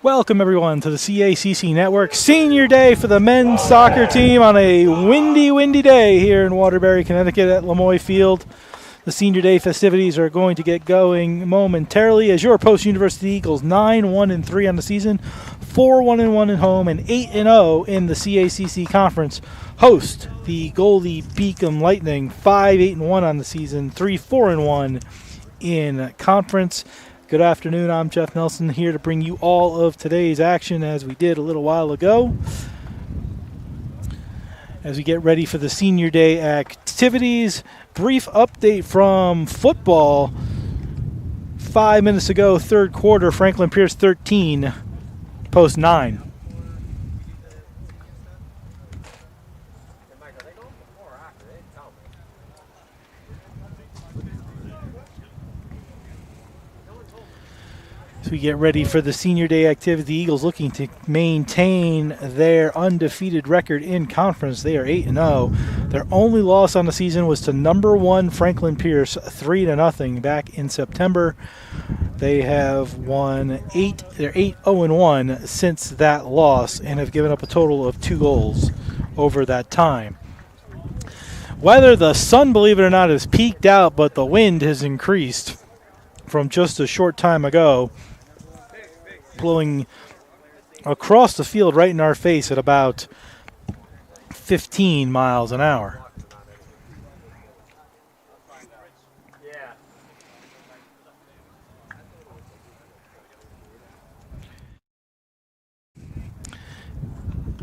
Welcome, everyone, to the CACC Network Senior Day for the men's soccer team on a windy day here in Waterbury, Connecticut at Lemoy Field. The Senior Day festivities are going to get going momentarily as your post-University Eagles 9-1-3 on the season, 4-1-1 at home, and 8-0 in the CACC Conference host the Goldey-Beacom Lightning, 5-8-1 on the season, 3-4-1 in conference. Good afternoon, I'm Jeff Nelson here to bring you all of today's action as we did a little while ago. As we get ready for the Senior Day activities, brief update from football. 5 minutes ago, third quarter, Franklin Pierce 13, Post 9. As we get ready for the Senior Day activity, the Eagles looking to maintain their undefeated record in conference. They are 8-0. Their only loss on the season was to number 1 Franklin Pierce, 3-0 back in September. They have won 8. They're 8-0-1 since that loss and have given up a total of 2 goals over that time. Weather, the sun, believe it or not, has peaked out, but the wind has increased from just a short time ago, blowing across the field right in our face at about 15 miles an hour.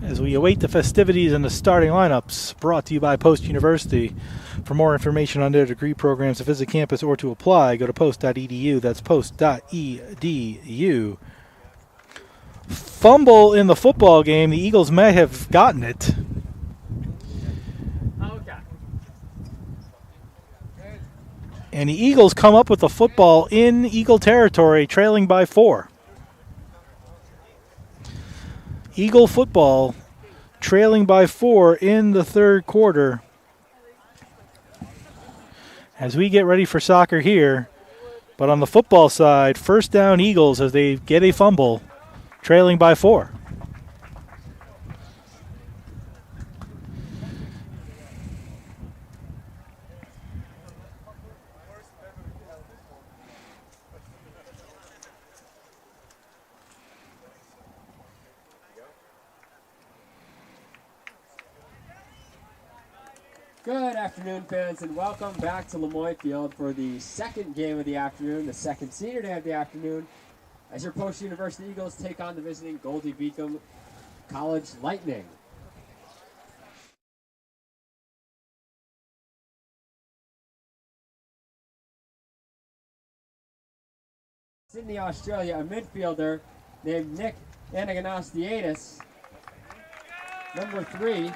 As we await the festivities and the starting lineups, brought to you by Post University. For more information on their degree programs, to visit campus or to apply, go to post.edu. That's post.edu. Fumble in the football game. The Eagles may have gotten it. And the Eagles come up with the football in Eagle territory, trailing by 4. Eagle football trailing by 4 in the third quarter. As we get ready for soccer here, but on the football side, first down Eagles as they get a fumble, trailing by 4. Good afternoon, fans, and welcome back to Lemoy Field for the second game of the afternoon, the second Senior Day of the afternoon, as your post-University Eagles take on the visiting Goldey-Beacom College Lightning. Sydney, Australia, a midfielder named Nick Anagnostiadis, number 3.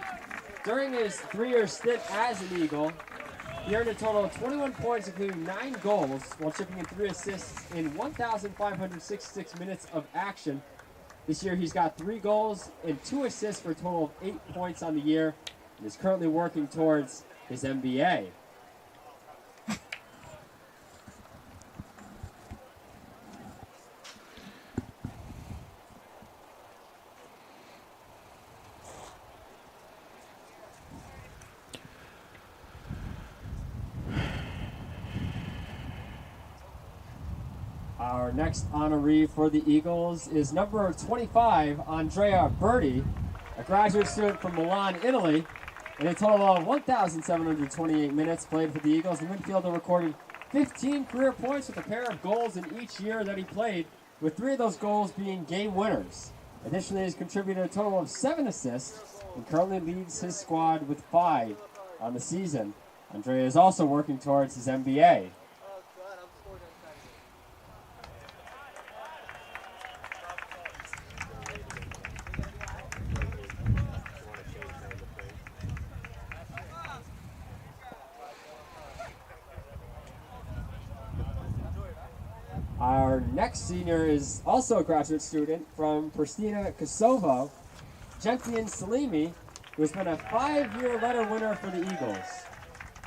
During his 3-year stint as an Eagle, he earned a total of 21 points, including 9 goals, while chipping in 3 assists in 1,566 minutes of action. This year, he's got 3 goals and 2 assists for a total of 8 points on the year, and is currently working towards his MBA. Our next honoree for the Eagles is number 25, Andrea Berti, a graduate student from Milan, Italy. In a total of 1,728 minutes played for the Eagles, the midfielder recorded 15 career points with a pair of goals in each year that he played, with 3 of those goals being game winners. Additionally, he's contributed a total of 7 assists and currently leads his squad with 5 on the season. Andrea is also working towards his MBA. Our next senior is also a graduate student from Pristina, Kosovo, Gentian Salimi, who has been a 5-year letter winner for the Eagles.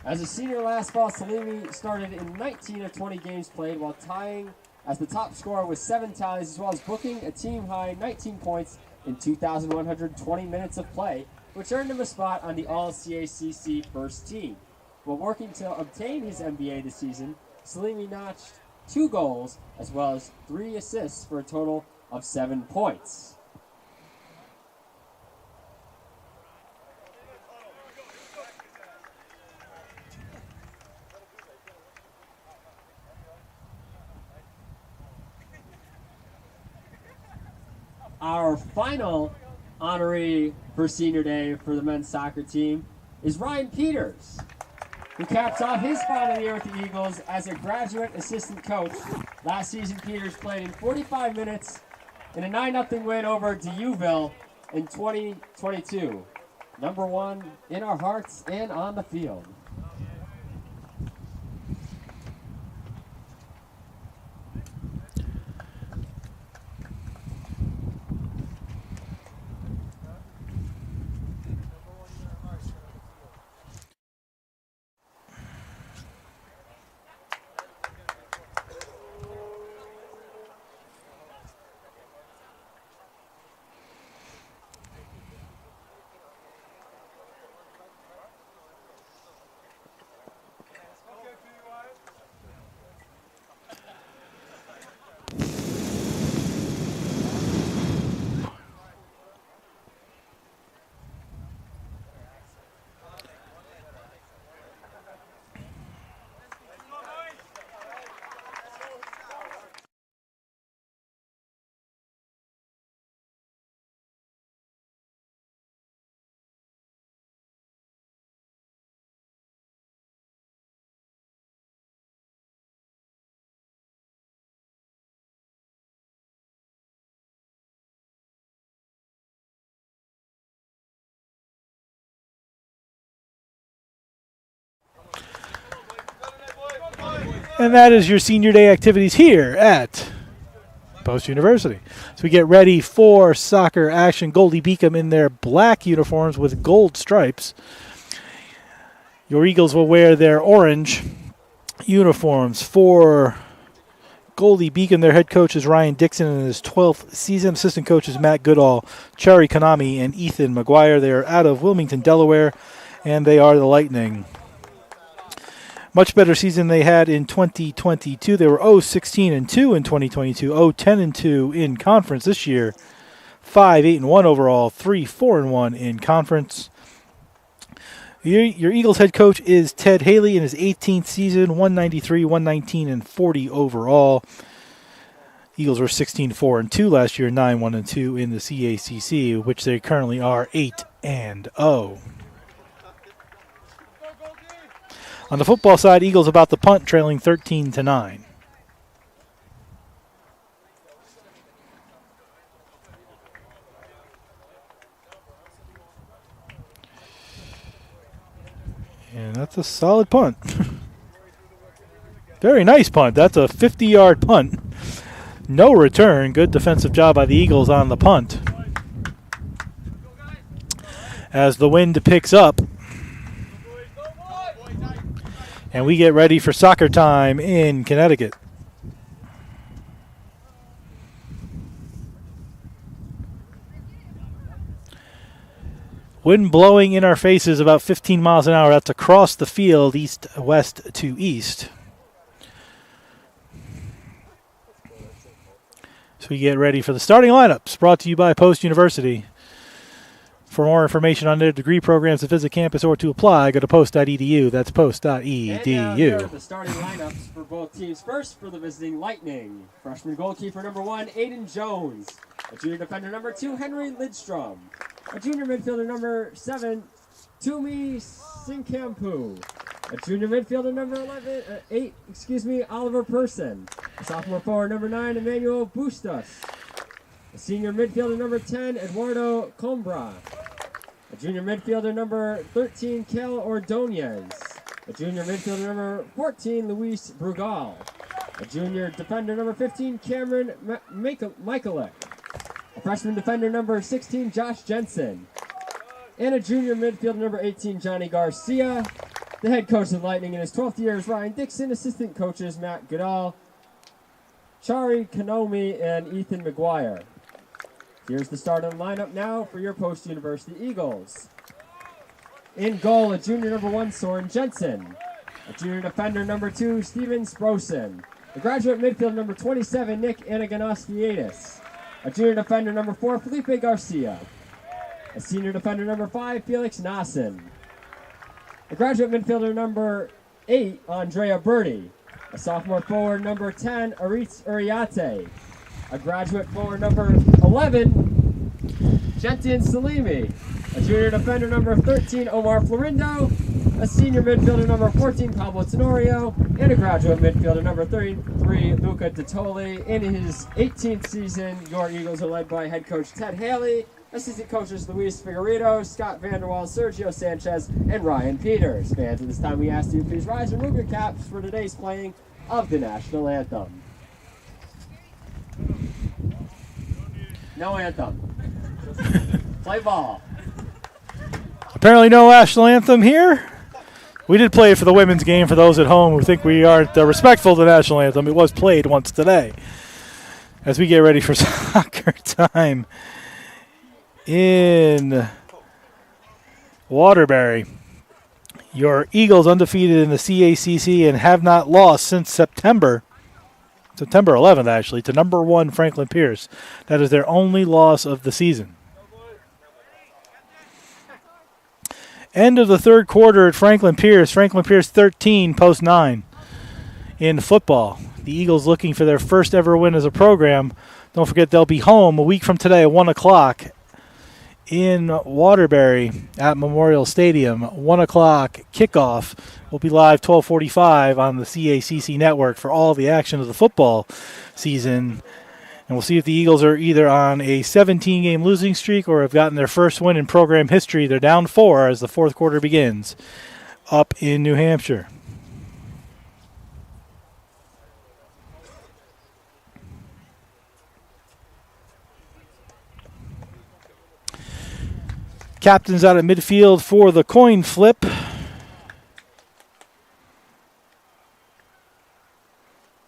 As a senior last fall, Salimi started in 19 of 20 games played while tying as the top scorer with 7 tallies, as well as booking a team-high 19 points in 2,120 minutes of play, which earned him a spot on the All-CACC first team. While working to obtain his MBA this season, Salimi notched 2 goals as well as 3 assists for a total of 7 points. Our final honoree for Senior Day for the men's soccer team is Ryan Peters, who caps off his final year with the Eagles as a graduate assistant coach. Last season, Peters played in 45 minutes in a 9-0 win over DeUville in 2022. Number 1 in our hearts and on the field. And that is your Senior Day activities here at Post University. So we get ready for soccer action. Goldey-Beacom in their black uniforms with gold stripes. Your Eagles will wear their orange uniforms. For Goldey-Beacom, their head coach is Ryan Dixon in his 12th season. Assistant coaches Matt Goodall, Cherry Konami, and Ethan McGuire. They are out of Wilmington, Delaware, and they are the Lightning. Much better season they had in 2022. They were 0-16-2 in 2022, 0-10-2 in conference this year, 5-8-1 overall, 3-4-1 in conference. Your Eagles head coach is Ted Haley in his 18th season, 193, 119, and 40 overall. Eagles were 16-4-2 last year, 9-1-2 in the CACC, which they currently are 8-0. On the football side, Eagles about the punt, trailing 13-9. And that's a solid punt. Very nice punt. That's a 50-yard punt. No return. Good defensive job by the Eagles on the punt. As the wind picks up, and we get ready for soccer time in Connecticut. Wind blowing in our faces about 15 miles an hour. That's across the field, east-west to east. So we get ready for the starting lineups, brought to you by Post University. For more information on their degree programs to visit campus or to apply, go to post.edu. That's post.edu. And now here are the starting lineups for both teams. First, for the visiting Lightning, freshman goalkeeper number 1, Aiden Jones. A junior defender number 2, Henry Lidstrom. A junior midfielder number 7, Tumi Sinkampu. A junior midfielder number 8, Oliver Person. A sophomore forward number 9, Emmanuel Bustos. A senior midfielder number 10, Eduardo Combra. A junior midfielder number 13, Kel Ordonez. A junior midfielder number 14, Luis Brugal. A junior defender number 15, Cameron Michaelek. A freshman defender number 16, Josh Jensen. And a junior midfielder number 18, Johnny Garcia. The head coach of the Lightning in his 12th year is Ryan Dixon. Assistant coaches Matt Goodall, Chari Kanomi, and Ethan McGuire. Here's the starting lineup now for your post-university Eagles. In goal, a junior number 1, Soren Jensen. A junior defender number 2, Steven Sprosen. A graduate midfield number 27, Nick Anaganostiadis. A junior defender number 4, Felipe Garcia. A senior defender number 5, Felix Nassen. A graduate midfielder number 8, Andrea Berti. A sophomore forward number 10, Aritz Uriate. A graduate forward number 11, Jentin Salimi. A junior defender number 13, Omar Florindo. A senior midfielder number 14, Pablo Tenorio. And a graduate midfielder number 33, Luca Dottoli. In his 18th season, your Eagles are led by head coach Ted Haley. Assistant coaches Luis Figueredo, Scott Vanderwall, Sergio Sanchez, and Ryan Peters. Fans, at this time we ask you to please rise and remove your caps for today's playing of the national anthem. No anthem. Play ball. Apparently no national anthem here. We did play it for the women's game for those at home who think we aren't respectful of the national anthem. It was played once today as we get ready for soccer time in Waterbury. Your Eagles undefeated in the CACC and have not lost since September 11th, actually, to number 1 Franklin Pierce. That is their only loss of the season. End of the third quarter at Franklin Pierce. Franklin Pierce 13, Post 9 in football. The Eagles looking for their first ever win as a program. Don't forget they'll be home a week from today at 1 o'clock in Waterbury at Memorial Stadium. 1 o'clock kickoff. We'll be live 12:45 on the CACC network for all the action of the football season. And we'll see if the Eagles are either on a 17-game losing streak or have gotten their first win in program history. They're down 4 as the fourth quarter begins up in New Hampshire. Captains out at midfield for the coin flip.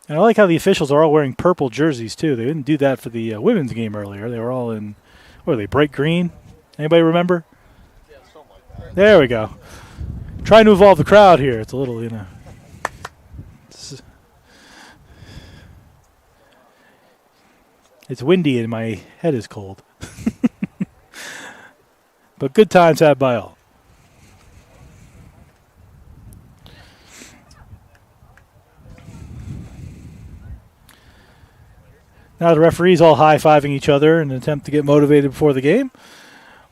And I like how the officials are all wearing purple jerseys, too. They didn't do that for the women's game earlier. They were all in, what are they, bright green? Anybody remember? Yeah, something like that. There we go. Trying to involve the crowd here. It's a little, it's windy and my head is cold. But good times had by all. Now the referees all high-fiving each other in an attempt to get motivated before the game.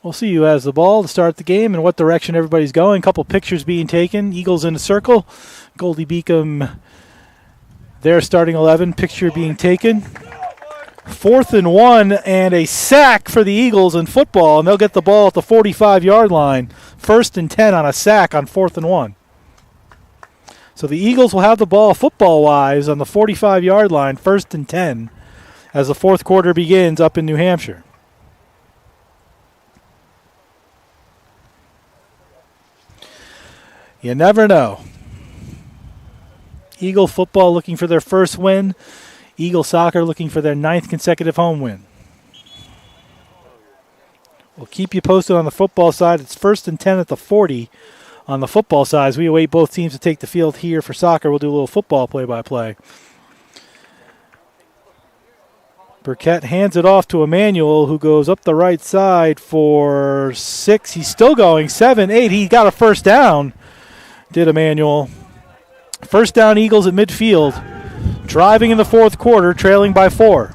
We'll see who has the ball to start the game and what direction everybody's going. A couple pictures being taken. Eagles in a circle. Goldey-Beacom, their starting 11. Picture being taken. 4th and 1 and a sack for the Eagles in football, and they'll get the ball at the 45-yard line. 1st and 10 on a sack on 4th and 1. So the Eagles will have the ball football-wise on the 45-yard line, 1st and 10, as the fourth quarter begins up in New Hampshire. You never know. Eagle football looking for their first win. Eagle soccer looking for their 9th consecutive home win. We'll keep you posted on the football side. It's 1st and 10 at the 40 on the football side. As we await both teams to take the field here for soccer, we'll do a little football play-by-play. Burkett hands it off to Emmanuel, who goes up the right side for 6. He's still going. 7, 8. He got a first down, did Emmanuel. First down, Eagles at midfield. Driving in the fourth quarter, trailing by 4.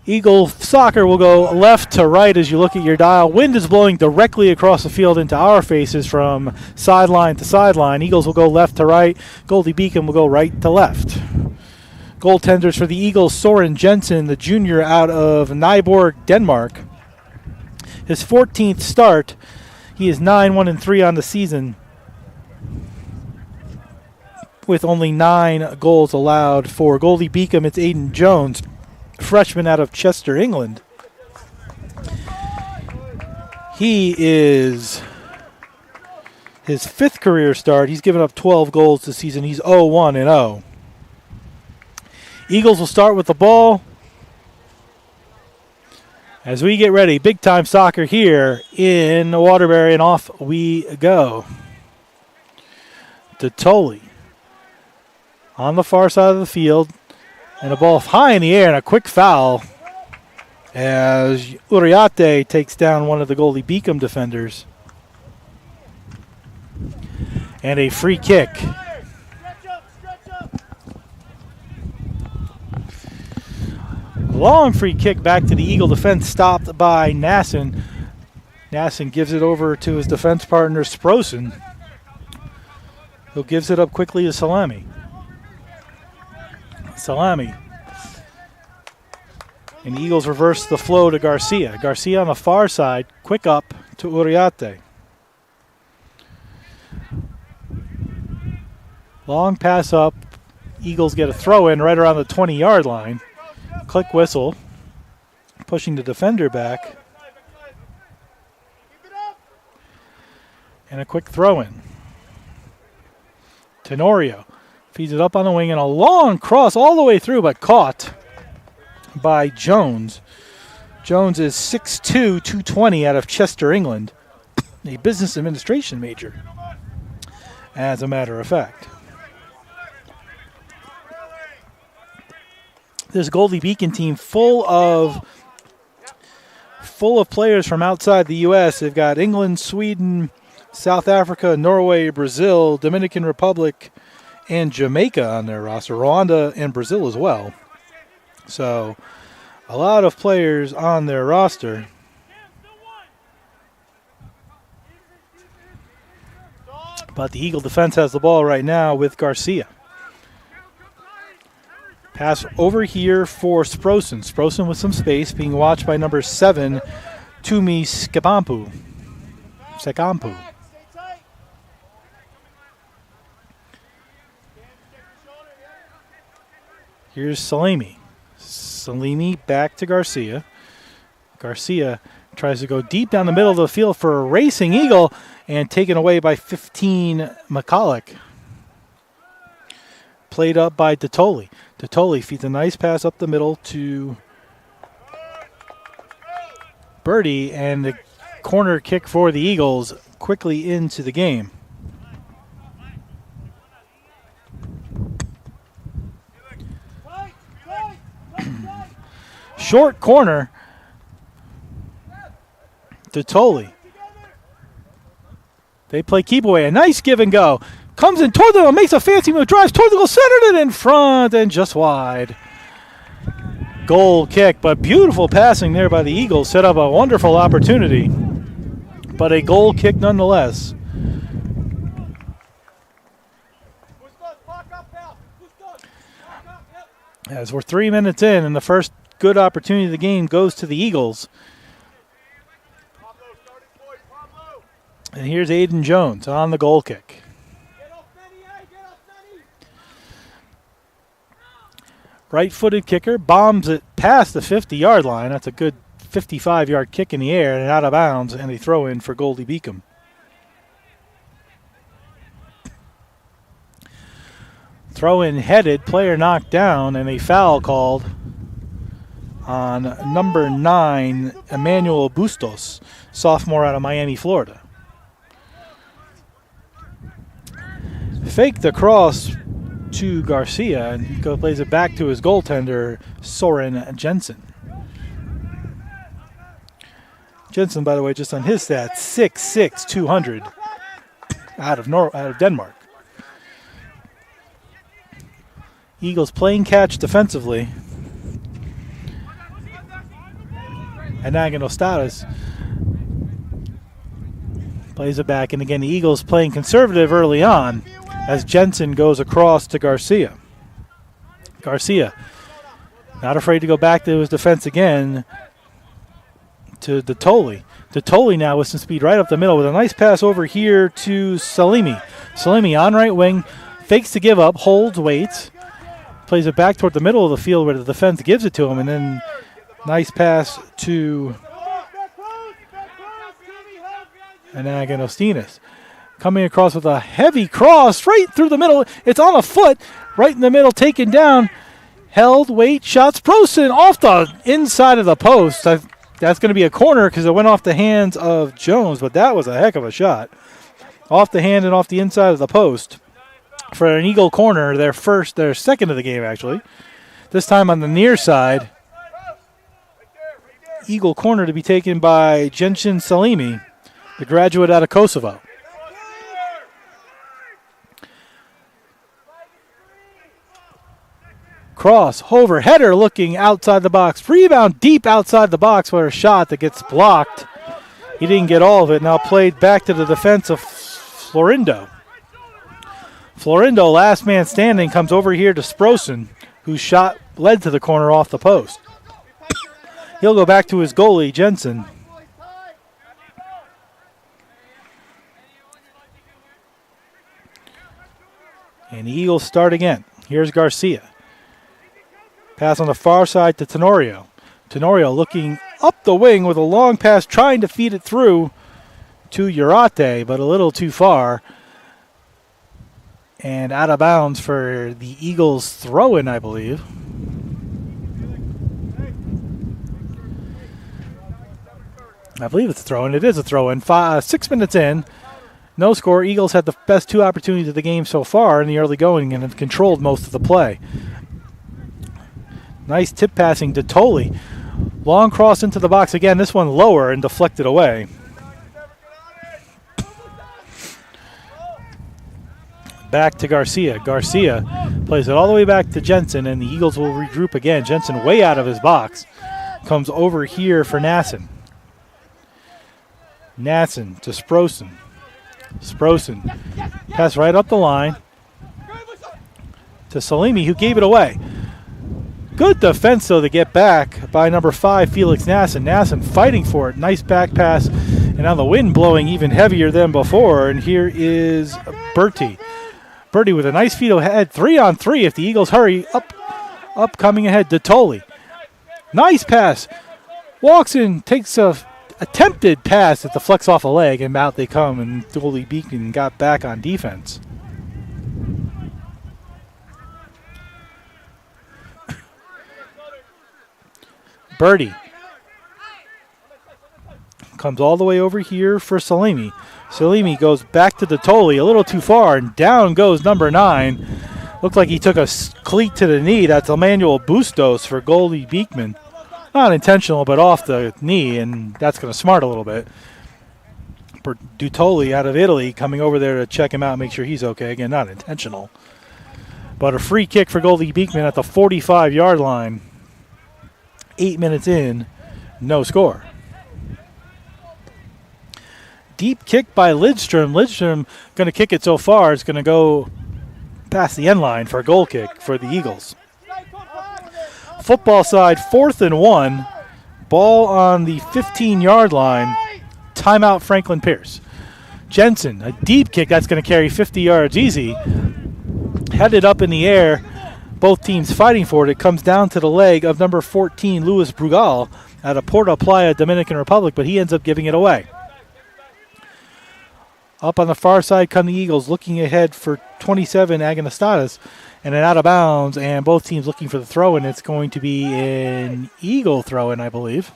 Eagle soccer will go left to right as you look at your dial. Wind is blowing directly across the field into our faces from sideline to sideline. Eagles will go left to right. Goldey-Beacom will go right to left. Goaltenders for the Eagles, Soren Jensen, the junior out of Nyborg, Denmark. His 14th start. He is 9-1-3 on the season, with only 9 goals allowed for Goldey-Beacom. It's Aiden Jones, freshman out of Chester, England. He is his 5th career start. He's given up 12 goals this season. He's 0-1-0. Eagles will start with the ball as we get ready. Big time soccer here in Waterbury, and off we go. Totoli on the far side of the field, and a ball high in the air and a quick foul as Uriarte takes down one of the Goldey-Beacom defenders. And a free kick. Long free kick back to the Eagle defense, stopped by Nasson. Nasson gives it over to his defense partner, Sprosen, who gives it up quickly to Salami. And the Eagles reverse the flow to Garcia. Garcia on the far side, quick up to Uriarte. Long pass up. Eagles get a throw in right around the 20-yard line. Click whistle, pushing the defender back. And a quick throw in. Tenorio feeds it up on the wing and a long cross all the way through, but caught by Jones. Jones is 6'2", 220 out of Chester, England. A business administration major, as a matter of fact. This Goldey-Beacom team full of players from outside the U.S. They've got England, Sweden, South Africa, Norway, Brazil, Dominican Republic, and Jamaica on their roster. Rwanda and Brazil as well. So a lot of players on their roster. But the Eagle defense has the ball right now with Garcia. Pass over here for Sprosen. Sprosen with some space, being watched by number 7, Tumi Sekampu. Here's Salimi. Salimi back to Garcia. Garcia tries to go deep down the middle of the field for a racing Eagle and taken away by 15 McCulloch. Played up by Totoli. Totoli feeds a nice pass up the middle to Birdie, and the corner kick for the Eagles quickly into the game. Short corner to Totoli. They play keep away. A nice give and go. Comes in toward the goal, makes a fancy move, drives toward the goal, centered it in front, and just wide. Goal kick, but beautiful passing there by the Eagles. Set up a wonderful opportunity, but a goal kick nonetheless. As we're 3 minutes in, and the first good opportunity of the game goes to the Eagles. And here's Aiden Jones on the goal kick. Right-footed kicker, bombs it past the 50-yard line. That's a good 55-yard kick in the air and out of bounds, and a throw-in for Goldey-Beacom. Throw-in headed, player knocked down, and a foul called on number 9, Emmanuel Bustos, sophomore out of Miami, Florida. Fake the cross to Garcia, and he plays it back to his goaltender, Soren Jensen. Jensen, by the way, just on his stats, 6'6", 200, out of Denmark. Eagles playing catch defensively. And Aganostadas plays it back, and again the Eagles playing conservative early on, as Jensen goes across to Garcia. Garcia, not afraid to go back to his defense again to Totoli. Totoli now with some speed right up the middle with a nice pass over here to Salimi. Salimi on right wing, fakes to give up, holds, waits, plays it back toward the middle of the field where the defense gives it to him, and then nice pass to Anaganostinas. coming across with a heavy cross right through the middle. It's on a foot, right in the middle, taken down. Held, wait, shots. Prosen off the inside of the post. That's going to be a corner because it went off the hands of Jones, but that was a heck of a shot. Off the hand and off the inside of the post for an Eagle corner, their second of the game, actually. This time on the near side. Eagle corner to be taken by Jensen Salimi, the graduate out of Kosovo. Cross, Hover, header looking outside the box. Rebound deep outside the box for a shot that gets blocked. He didn't get all of it. Now played back to the defense of Florindo. Florindo, last man standing, comes over here to Sprosen, whose shot led to the corner off the post. He'll go back to his goalie, Jensen. And the Eagles start again. Here's Garcia. Pass on the far side to Tenorio. Tenorio looking up the wing with a long pass, trying to feed it through to Urate, but a little too far. And out of bounds for the Eagles throw-in, I believe. I believe it's a throw-in. It is a throw-in. 6 minutes in. No score. Eagles had the best two opportunities of the game so far in the early going and have controlled most of the play. Nice tip passing to Tolley. Long cross into the box again. This one lower and deflected away. Back to Garcia. Garcia plays it all the way back to Jensen, and the Eagles will regroup again. Jensen way out of his box. Comes over here for Nassen. Nassen to Sprosen. Sprosen. Pass right up the line to Salimi, who gave it away. Good defense, though, to get back by number 5, Felix Nassen. Nassen fighting for it. Nice back pass. And now the wind blowing even heavier than before. And here is Bertie. Bertie with a nice feed ahead. 3-on-3 if the Eagles hurry. Up coming ahead to Tolley. Nice pass. Walks in, takes a attempted pass that deflects off a leg, and out they come, and Goldey-Beacom got back on defense. Bertie comes all the way over here for Salimi. Salimi goes back to the Tolley, a little too far, and down goes number 9. Looked like he took a cleat to the knee. That's Emmanuel Bustos for Goldey-Beacom. Not intentional, but off the knee, and that's going to smart a little bit. Dutoli out of Italy coming over there to check him out and make sure he's okay. Again, not intentional. But a free kick for Goldey-Beacom at the 45-yard line. 8 minutes in, no score. Deep kick by Lidstrom. Lidstrom going to kick it so far. It's going to go past the end line for a goal kick for the Eagles. Football side, 4th and 1. Ball on the 15-yard line. Timeout, Franklin Pierce. Jensen, a deep kick that's going to carry 50 yards easy. Headed up in the air. Both teams fighting for it. It comes down to the leg of number 14, Luis Brugal, out of Porto Playa, Dominican Republic, but he ends up giving it away. Up on the far side come the Eagles, looking ahead for 27, Agonistadas, and then out of bounds, and both teams looking for the throw-in. It's going to be an Eagle throw-in, I believe.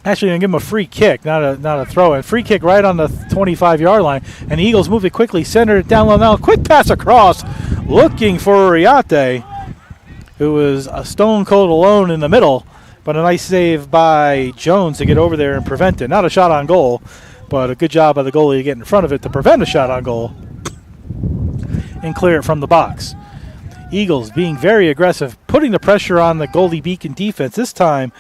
Actually, going to give him a free kick, not a throw-in. Free kick right on the 25-yard line, and the Eagles move it quickly, center it down low now. Quick pass across, looking for Uriate, who was a stone cold alone in the middle, but a nice save by Jones to get over there and prevent it. Not a shot on goal, but a good job by the goalie to get in front of it to prevent a shot on goal and clear it from the box. Eagles being very aggressive, putting the pressure on the Goldey-Beacom defense. This time,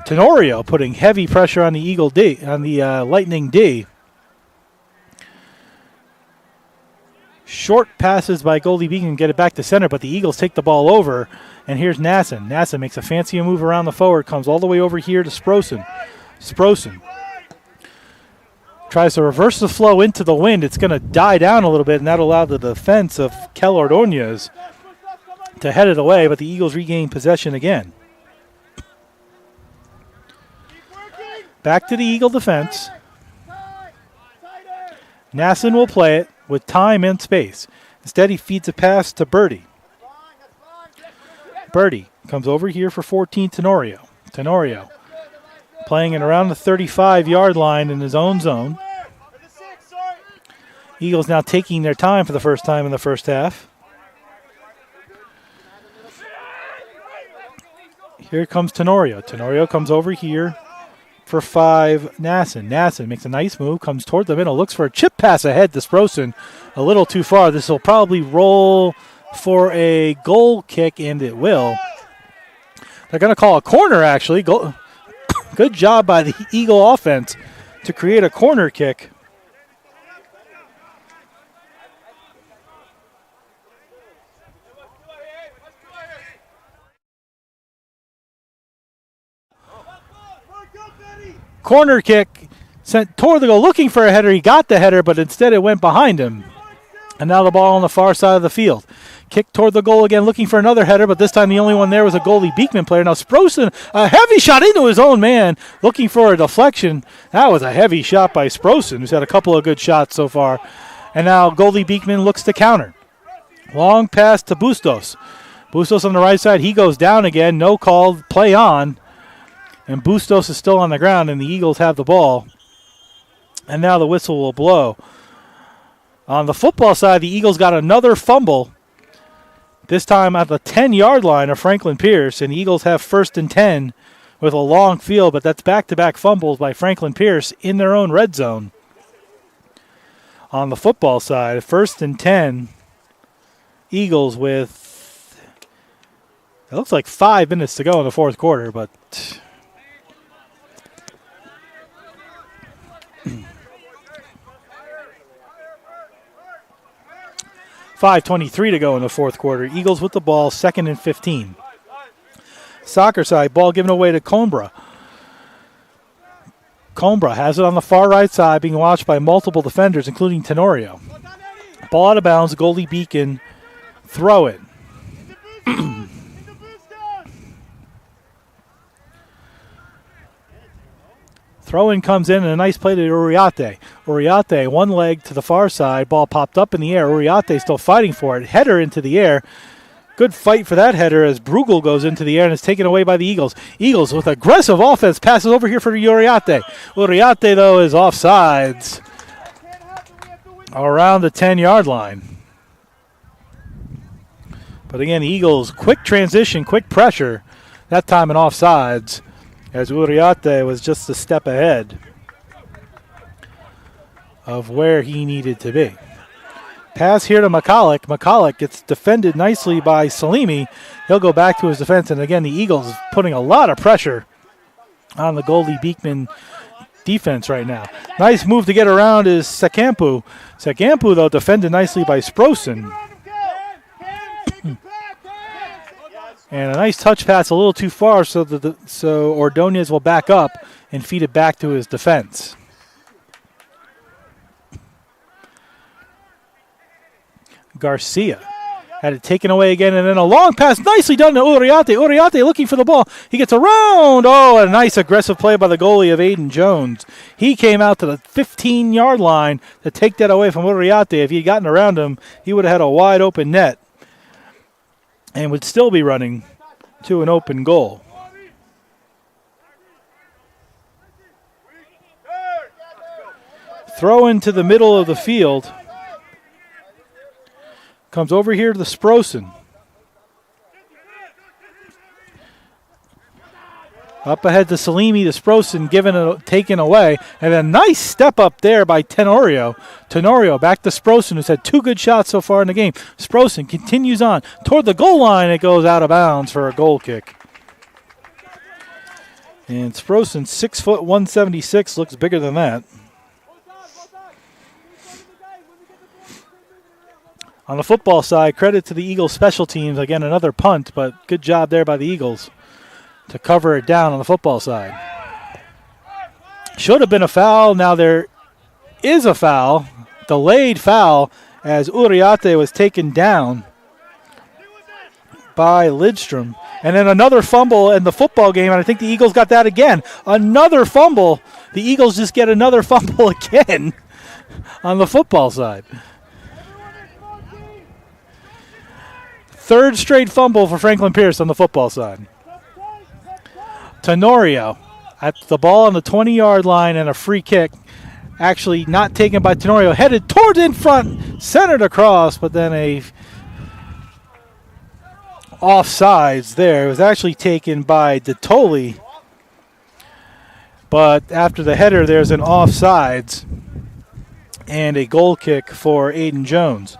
Tenorio putting heavy pressure on the Eagle D, on the Lightning D. Short passes by Goldey-Beacom get it back to center, but the Eagles take the ball over. And here's Nassen. Nassen makes a fancy move around the forward, comes all the way over here to Sprosen. Sprosen tries to reverse the flow into the wind. It's going to die down a little bit, and that'll allow the defense of Kel Ordonez to head it away, but the Eagles regain possession again. Back to the Eagle defense. Nasson will play it with time and space. Instead, he feeds a pass to Birdie. Birdie comes over here for 14, Tenorio. Tenorio playing it around the 35-yard line in his own zone. Eagles now taking their time for the first time in the first half. Here comes Tenorio. Tenorio comes over here for 5, Nasson. Nasson makes a nice move, comes toward the middle, looks for a chip pass ahead to Sprosen. A little too far. This will probably roll for a goal kick, and it will. They're going to call a corner, actually. Good job by the Eagle offense to create a corner kick. Corner kick sent toward the goal, looking for a header. He got the header, but instead it went behind him. And now the ball on the far side of the field. Kick toward the goal again, looking for another header, but this time the only one there was a Goldey-Beacom player. Now Sprosen, a heavy shot into his own man, looking for a deflection. That was a heavy shot by Sprosen, who's had a couple of good shots so far. And now Goldey-Beacom looks to counter. Long pass to Bustos. Bustos on the right side, he goes down again, no call, play on. And Bustos is still on the ground, and the Eagles have the ball. And now the whistle will blow. On the football side, the Eagles got another fumble, this time at the 10-yard line of Franklin Pierce, and the Eagles have 1st and 10 with a long field, but that's back-to-back fumbles by Franklin Pierce in their own red zone. On the football side, 1st and 10, Eagles with, it looks like 5 minutes to go in the fourth quarter, but 5:23 to go in the fourth quarter. Eagles with the ball, 2nd and 15. Soccer side, ball given away to Coimbra. Coimbra has it on the far right side, being watched by multiple defenders, including Tenorio. Ball out of bounds, Goldey-Beacom, throw it. Throw-in comes in, and a nice play to Uriarte. Uriarte, one leg to the far side. Ball popped up in the air. Uriarte still fighting for it. Header into the air. Good fight for that header as Bruegel goes into the air and is taken away by the Eagles. Eagles with aggressive offense passes over here for Uriarte. Uriarte, though, is offsides around the 10-yard line. But again, the Eagles, quick transition, quick pressure, that time an offsides, as Uriarte was just a step ahead of where he needed to be. Pass here to McCulloch. McCulloch gets defended nicely by Salimi. He'll go back to his defense, and again, the Eagles putting a lot of pressure on the Goldey-Beacom defense right now. Nice move to get around is Sekampu. Sekampu, though, defended nicely by Sprosen. And a nice touch pass a little too far, so Ordonez will back up and feed it back to his defense. Garcia had it taken away again, and then a long pass, nicely done to Uriarte. Uriarte looking for the ball. He gets around. Oh, a nice aggressive play by the goalie of Aiden Jones. He came out to the 15-yard line to take that away from Uriarte. If he had gotten around him, he would have had a wide open net and would still be running to an open goal. Throw into the middle of the field. Comes over here to the Sprosen. Up ahead to Salimi, the Sprosen taken away. And a nice step up there by Tenorio. Tenorio back to Sprosen, who's had 2 good shots so far in the game. Sprosen continues on toward the goal line. It goes out of bounds for a goal kick. And Sprosen, 6 foot 176, looks bigger than that. On the football side, credit to the Eagles special teams. Again, another punt, but good job there by the Eagles to cover it down on the football side. Should have been a foul. Now there is a foul, delayed foul, as Uriarte was taken down by Lidstrom. And then another fumble in the football game, and I think the Eagles got that again. Another fumble. The Eagles just get another fumble again on the football side. Third straight fumble for Franklin Pierce on the football side. Tenorio at the ball on the 20-yard line and a free kick. Actually not taken by Tenorio. Headed towards in front, centered across, but then a offsides there. It was actually taken by DeToli. But after the header, there's an offsides and a goal kick for Aiden Jones.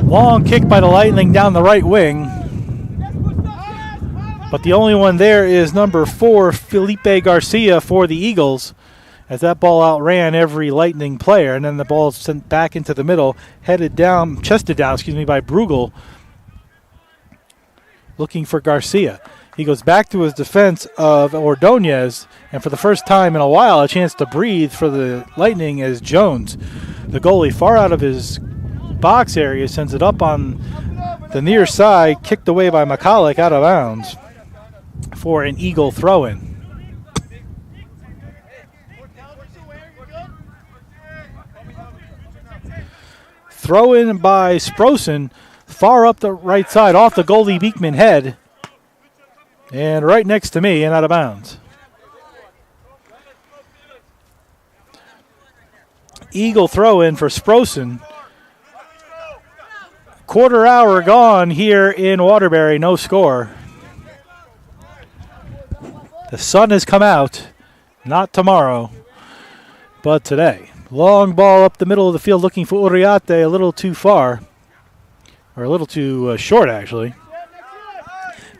Long kick by the Lightning down the right wing. But the only one there is number 4, Felipe Garcia for the Eagles, as that ball outran every Lightning player. And then the ball is sent back into the middle, chested down, by Brugel, looking for Garcia. He goes back to his defense of Ordonez, and for the first time in a while, a chance to breathe for the Lightning as Jones, the goalie, far out of his box area, sends it up on the near side, kicked away by McCulloch out of bounds for an Eagle throw-in. Throw-in by Sprosen, far up the right side, off the Goldey-Beacom head, and right next to me and out of bounds. Eagle throw-in for Sprosen. Quarter hour gone here in Waterbury, no score. The sun has come out, not tomorrow, but today. Long ball up the middle of the field looking for Uriarte, a little too far, or a little too short actually.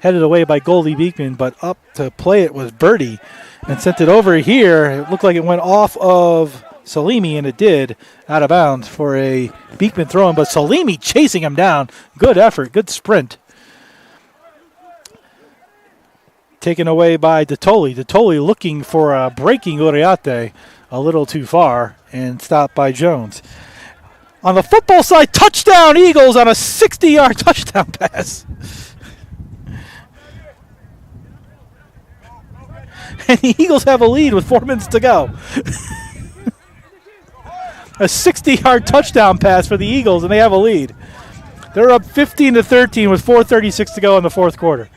Headed away by Goldey-Beacom, but up to play it was Birdie and sent it over here. It looked like it went off of Salimi, and it did, out of bounds for a Beacom throw-in, but Salimi chasing him down. Good effort, good sprint. Taken away by DeToli. DeToli looking for a breaking Uriarte, a little too far, and stopped by Jones. On the football side, touchdown Eagles on a 60-yard touchdown pass. And the Eagles have a lead with 4 minutes to go. A 60-yard touchdown pass for the Eagles, and they have a lead. They're up 15-13 with 4:36 to go in the fourth quarter.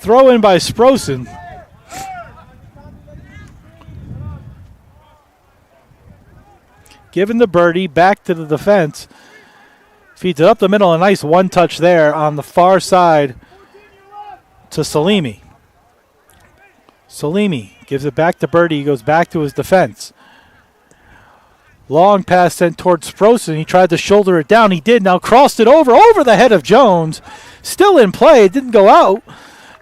Throw in by Sprosen. Given the birdie, back to the defense. Feeds it up the middle, a nice one-touch there on the far side to Salimi. Salimi gives it back to Birdie. He goes back to his defense. Long pass sent towards Sprosen. He tried to shoulder it down. He did. Now crossed it over the head of Jones. Still in play. It didn't go out.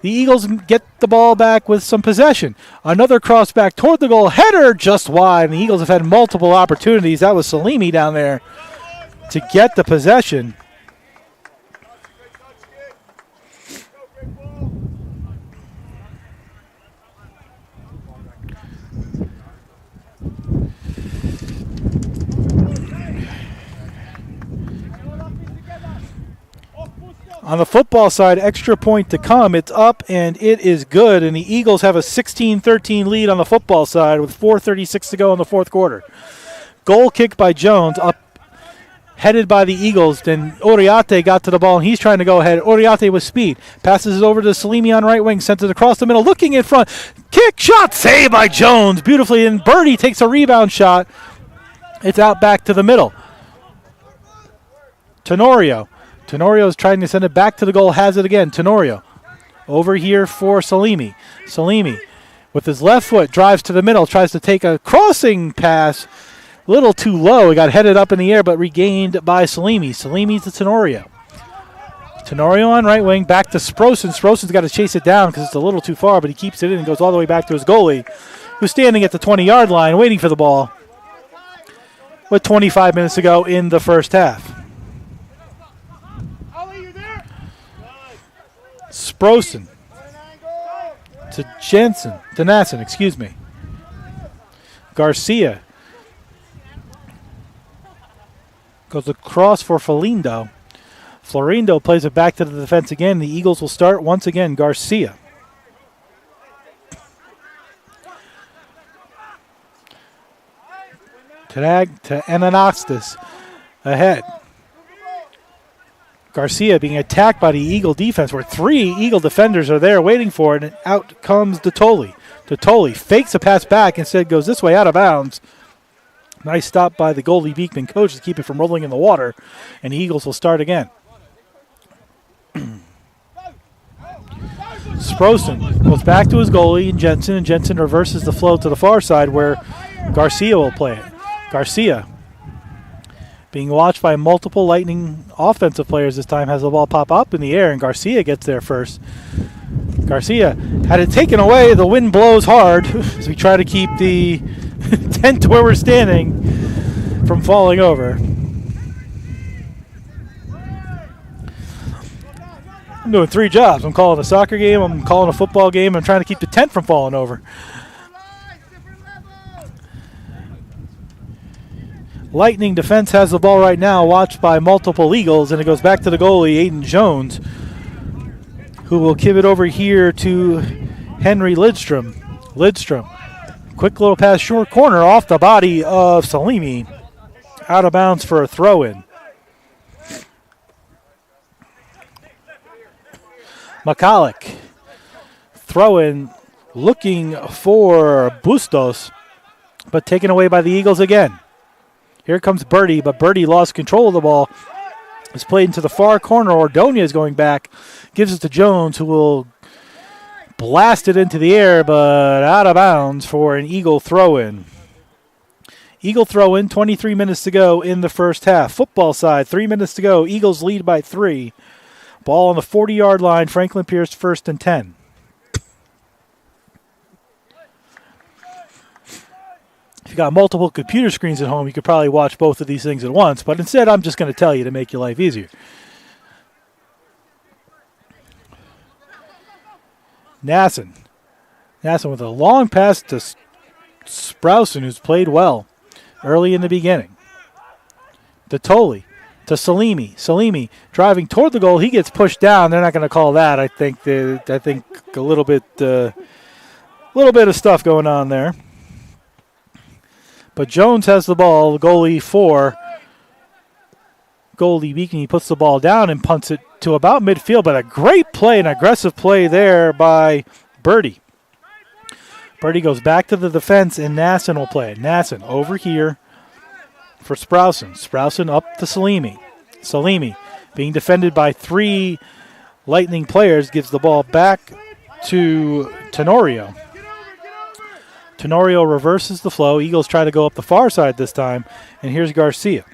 The Eagles get the ball back with some possession. Another cross back toward the goal. Header just wide. And the Eagles have had multiple opportunities. That was Salimi down there to get the possession. On the football side, extra point to come. It's up, and it is good. And the Eagles have a 16-13 lead on the football side with 4:36 to go in the fourth quarter. Goal kick by Jones, up, headed by the Eagles. Then Uriarte got to the ball, and he's trying to go ahead. Uriarte with speed. Passes it over to Salimi on right wing. Sent it across the middle, looking in front. Kick, shot, saved by Jones beautifully. And Birdie takes a rebound shot. It's out back to the middle. Tenorio. Tenorio's trying to send it back to the goal, has it again. Tenorio over here for Salimi. Salimi with his left foot drives to the middle, tries to take a crossing pass. A little too low. He got headed up in the air, but regained by Salimi. Salimi to Tenorio. Tenorio on right wing, back to Sprosen. Sprosen's got to chase it down because it's a little too far, but he keeps it in and goes all the way back to his goalie, who's standing at the 20-yard line waiting for the ball with 25 minutes to go in the first half. Sprosen to Nasson, Garcia goes across for Florindo. Florindo plays it back to the defense again. The Eagles will start once again. Garcia. Tag to Ananastas. Ahead. Garcia being attacked by the Eagle defense, where 3 Eagle defenders are there waiting for it, and out comes Detoli. Detoli fakes a pass back, instead goes this way out of bounds. Nice stop by the Goldey-Beacom coach to keep it from rolling in the water, and the Eagles will start again. Sprosen goes back to his goalie and Jensen reverses the flow to the far side where Garcia will play it. Garcia, being watched by multiple Lightning offensive players this time, has the ball pop up in the air, and Garcia gets there first. Garcia had it taken away. The wind blows hard as we try to keep the tent where we're standing from falling over. I'm doing 3 jobs. I'm calling a soccer game, I'm calling a football game, I'm trying to keep the tent from falling over. Lightning defense has the ball right now, watched by multiple Eagles, and it goes back to the goalie, Aiden Jones, who will give it over here to Henry Lidstrom. Lidstrom, quick little pass, short corner off the body of Salimi, out of bounds for a throw-in. McCulloch, throw-in, looking for Bustos, but taken away by the Eagles again. Here comes Birdie, but Birdie lost control of the ball. It's played into the far corner. Ordonez is going back. Gives it to Jones, who will blast it into the air, but out of bounds for an Eagle throw-in. Eagle throw-in, 23 minutes to go in the first half. Football side, 3 minutes to go. Eagles lead by 3. Ball on the 40-yard line. Franklin Pierce first and 10. If you got multiple computer screens at home, you could probably watch both of these things at once, but instead I'm just going to tell you to make your life easier. Nassen with a long pass to Sprousen, who's played well early in the beginning. Detoli to Salimi driving toward the goal. He gets pushed down. They're not going to call that. I think a little bit of stuff going on there. But Jones has the ball, the goalie for Goldey-Beacom. He puts the ball down and punts it to about midfield, but a great play, an aggressive play there by Birdie. Birdie goes back to the defense, and Nassen will play it. Nassen over here for Sprousen. Sprousen up to Salimi. Salimi, being defended by 3 Lightning players, gives the ball back to Tenorio. Tenorio reverses the flow. Eagles try to go up the far side this time. And here's Garcia.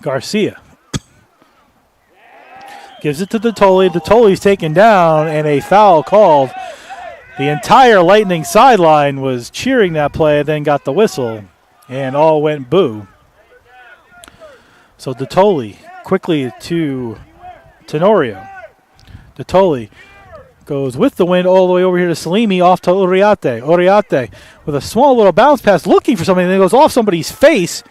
Garcia gives it to Detoli. Detoli's taken down and a foul called. The entire Lightning sideline was cheering that play, then got the whistle, and all went boo. So Detoli quickly to Tenorio. Detoli goes with the wind all the way over here to Salimi, off to Uriarte. Uriarte with a small little bounce pass, looking for something, and it goes off somebody's face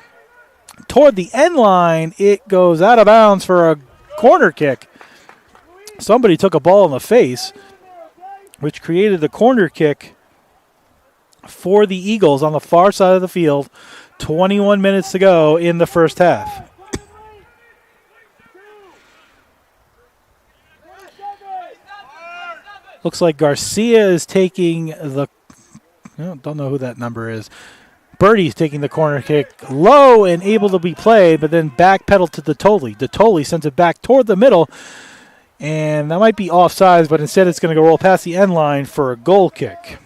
toward the end line. It goes out of bounds for a corner kick. Somebody took a ball in the face, which created the corner kick for the Eagles on the far side of the field. 21 minutes to go in the first half. Looks like Garcia is taking the, don't know who that number is. Birdie's taking the corner kick low and able to be played, but then backpedal to Detoli. Detoli sends it back toward the middle, and that might be offsides, but instead it's going to go roll past the end line for a goal kick.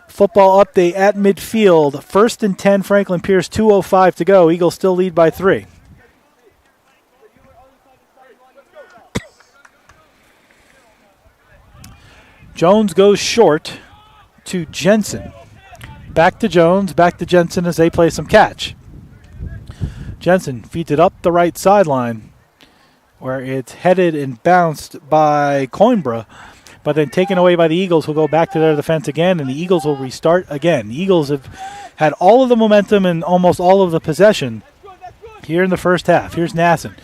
Football update at midfield. First and 10, Franklin Pierce, 2:05 to go. Eagles still lead by 3. Jones goes short to Jensen. Back to Jones, back to Jensen as they play some catch. Jensen feeds it up the right sideline where it's headed and bounced by Coimbra. but then taken away by the Eagles, who go back to their defense again, and the Eagles will restart again. The Eagles have had all of the momentum and almost all of the possession here in the first half. Here's Nasson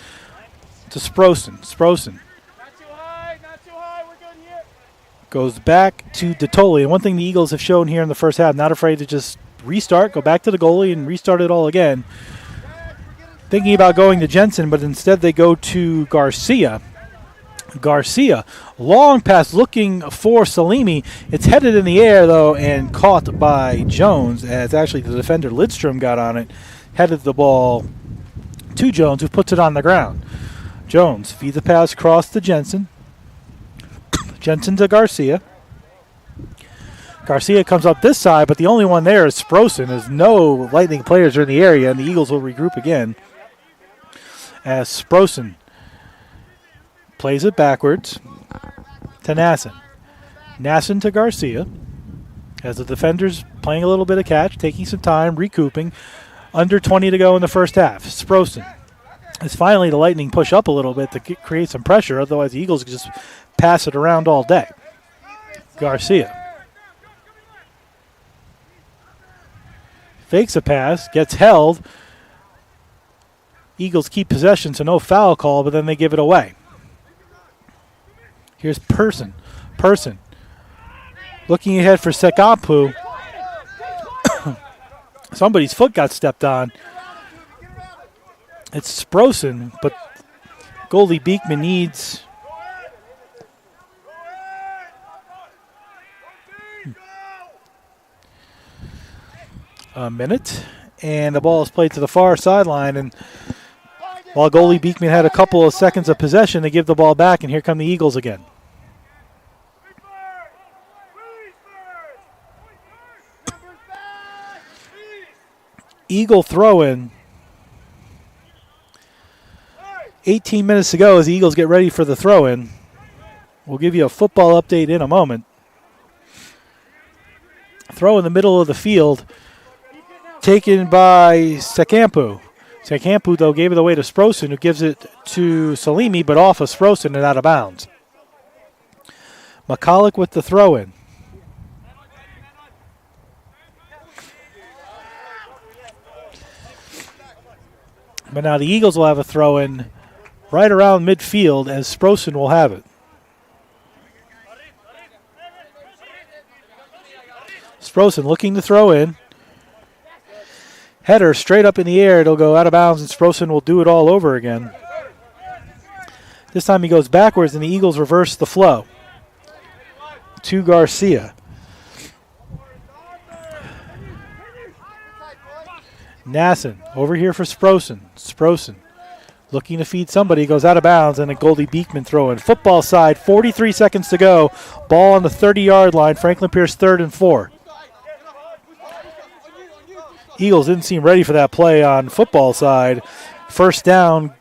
to Sprosen. Sprosen goes back to DeToli. And one thing the Eagles have shown here in the first half, not afraid to just restart, go back to the goalie and restart it all again. Thinking about going to Jensen, but instead they go to Garcia. Garcia, long pass looking for Salimi. It's headed in the air, though, and caught by Jones, as actually the defender Lidstrom got on it, headed the ball to Jones, who puts it on the ground. Jones feeds the pass across to Jensen. Jensen to Garcia. Garcia comes up this side, but the only one there is Sprosen, as no Lightning players are in the area, and the Eagles will regroup again. As Sprosen plays it backwards to Nasson. Nasson to Garcia. As the defenders playing a little bit of catch, taking some time, recouping. Under 20 to go in the first half. Sprosen. As finally the Lightning push up a little bit to create some pressure, otherwise the Eagles just pass it around all day. Garcia fakes a pass, gets held. Eagles keep possession, so no foul call, but then they give it away. Here's Person. Person looking ahead for Sekapu. Somebody's foot got stepped on. It's Sprosen, but Goldey-Beacom needs a minute, and the ball is played to the far sideline. And while Goldey-Beacom had a couple of seconds of possession, they give the ball back, and here come the Eagles again. Eagle throw-in. 18 minutes to go as the Eagles get ready for the throw-in. We'll give you a football update in a moment. Throw in the middle of the field, taken by Sekampu. Sekampu, though, gave it away to Sprosen, who gives it to Salimi, but off of Sprosen and out of bounds. McCulloch with the throw-in. But now the Eagles will have a throw-in right around midfield as Sprosen will have it. Sprosen looking to throw in. Header straight up in the air. It'll go out of bounds, and Sprosen will do it all over again. This time he goes backwards, and the Eagles reverse the flow to Garcia. Nasson over here for Sprosen. Sprosen looking to feed somebody, goes out of bounds, and a Goldey-Beacom throw in. Football side, 43 seconds to go. Ball on the 30-yard line. Franklin Pierce 3rd and 4. Eagles didn't seem ready for that play on football side. First down,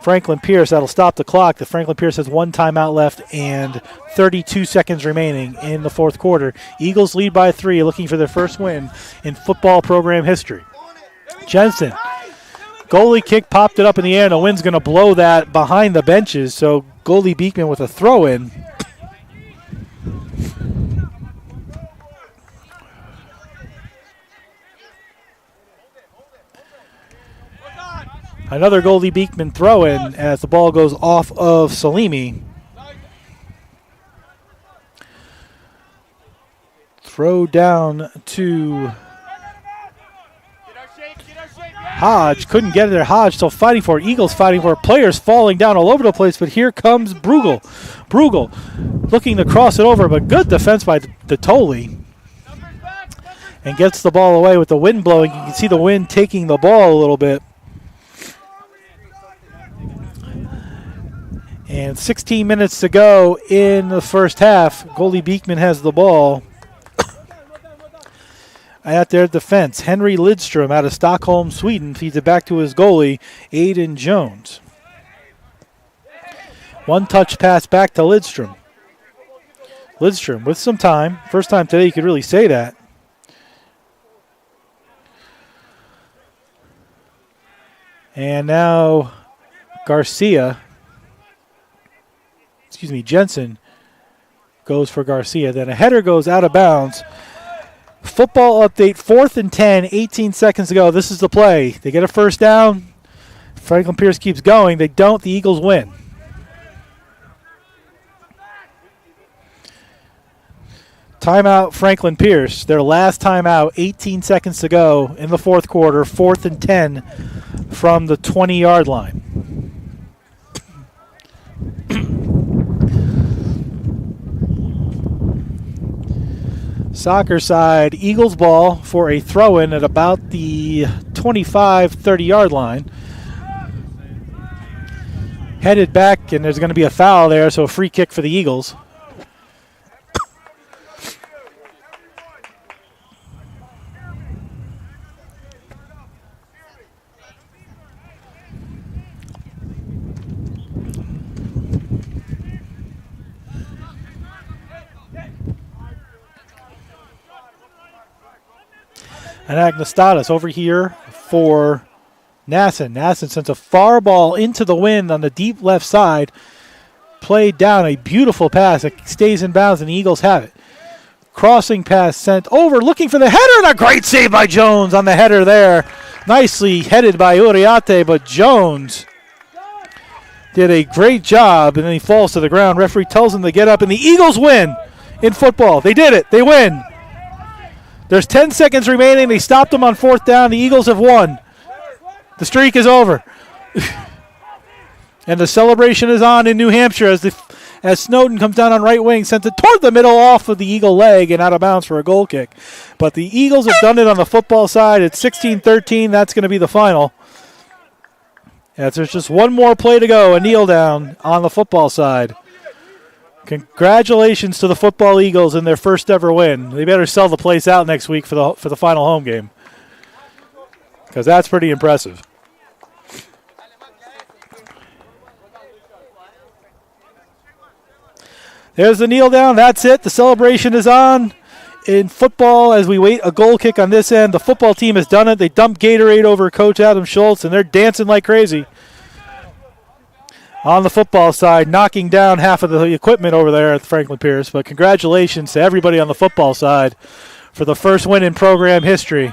Franklin Pierce. That'll stop the clock. The Franklin Pierce has one timeout left and 32 seconds remaining in the fourth quarter. Eagles lead by 3, looking for their first win in football program history. Jensen, goalie kick, popped it up in the air, and the wind's going to blow that behind the benches. So Goldey-Beacom with a throw-in. Another Goldey-Beacom throw-in as the ball goes off of Salimi. Throw down to Hodge. Couldn't get it there. Hodge still fighting for it. Eagles fighting for it. Players falling down all over the place, but here comes Brugel. Brugel looking to cross it over, but good defense by DeToli. And gets the ball away with the wind blowing. You can see the wind taking the ball a little bit. And 16 minutes to go in the first half. Goldey-Beacom has the ball at their defense. Henry Lidstrom out of Stockholm, Sweden, feeds it back to his goalie, Aiden Jones. One touch pass back to Lidstrom. Lidstrom with some time. First time today you could really say that. And now Jensen goes for Garcia. Then a header goes out of bounds. Football update, 4th and 10, 18 seconds to go. This is the play. They get a first down. Franklin Pierce keeps going. They don't. The Eagles win. Timeout, Franklin Pierce. Their last timeout, 18 seconds to go in the fourth quarter, 4th and 10 from the 20-yard line. Soccer side, Eagles ball for a throw-in at about the 25, 30-yard line. Headed back, and there's going to be a foul there, so a free kick for the Eagles. And Agnostatos over here for Nasson. Nasson sends a far ball into the wind on the deep left side. Played down, a beautiful pass. It stays in bounds, and the Eagles have it. Crossing pass sent over, looking for the header, and a great save by Jones on the header there. Nicely headed by Uriarte, but Jones did a great job, and then he falls to the ground. Referee tells him to get up, and the Eagles win in football. They did it. They win. There's 10 seconds remaining. They stopped them on 4th down. The Eagles have won. The streak is over. And the celebration is on in New Hampshire as Snowden comes down on right wing, sends it toward the middle off of the Eagle leg and out of bounds for a goal kick. But the Eagles have done it on the football side. It's 16-13. That's going to be the final. As there's just one more play to go, a kneel down on the football side. Congratulations to the football Eagles in their first ever win. They better sell the place out next week for the final home game, because that's pretty impressive. There's the kneel down. That's it. The celebration is on. In football, as we wait a goal kick on this end, the football team has done it. They dumped Gatorade over Coach Adam Schultz, and they're dancing like crazy. On the football side, knocking down half of the equipment over there at Franklin Pierce. But congratulations to everybody on the football side for the first win in program history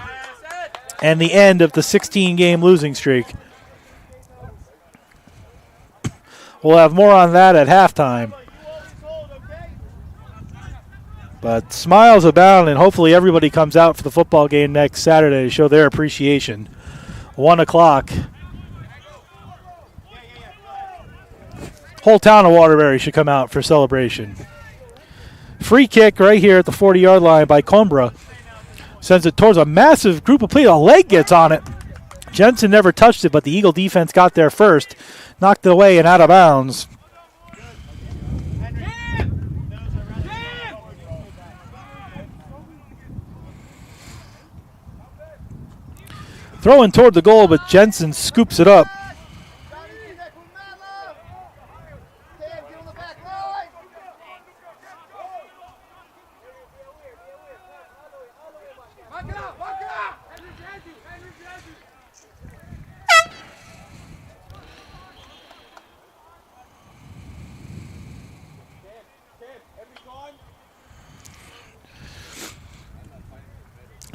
and the end of the 16-game losing streak. We'll have more on that at halftime. But smiles abound, and hopefully everybody comes out for the football game next Saturday to show their appreciation. 1 o'clock. Whole town of Waterbury should come out for celebration. Free kick right here at the 40-yard line by Coimbra. Sends it towards a massive group of players. A leg gets on it. Jensen never touched it, but the Eagle defense got there first. Knocked it away and out of bounds. Throwing toward the goal, but Jensen scoops it up.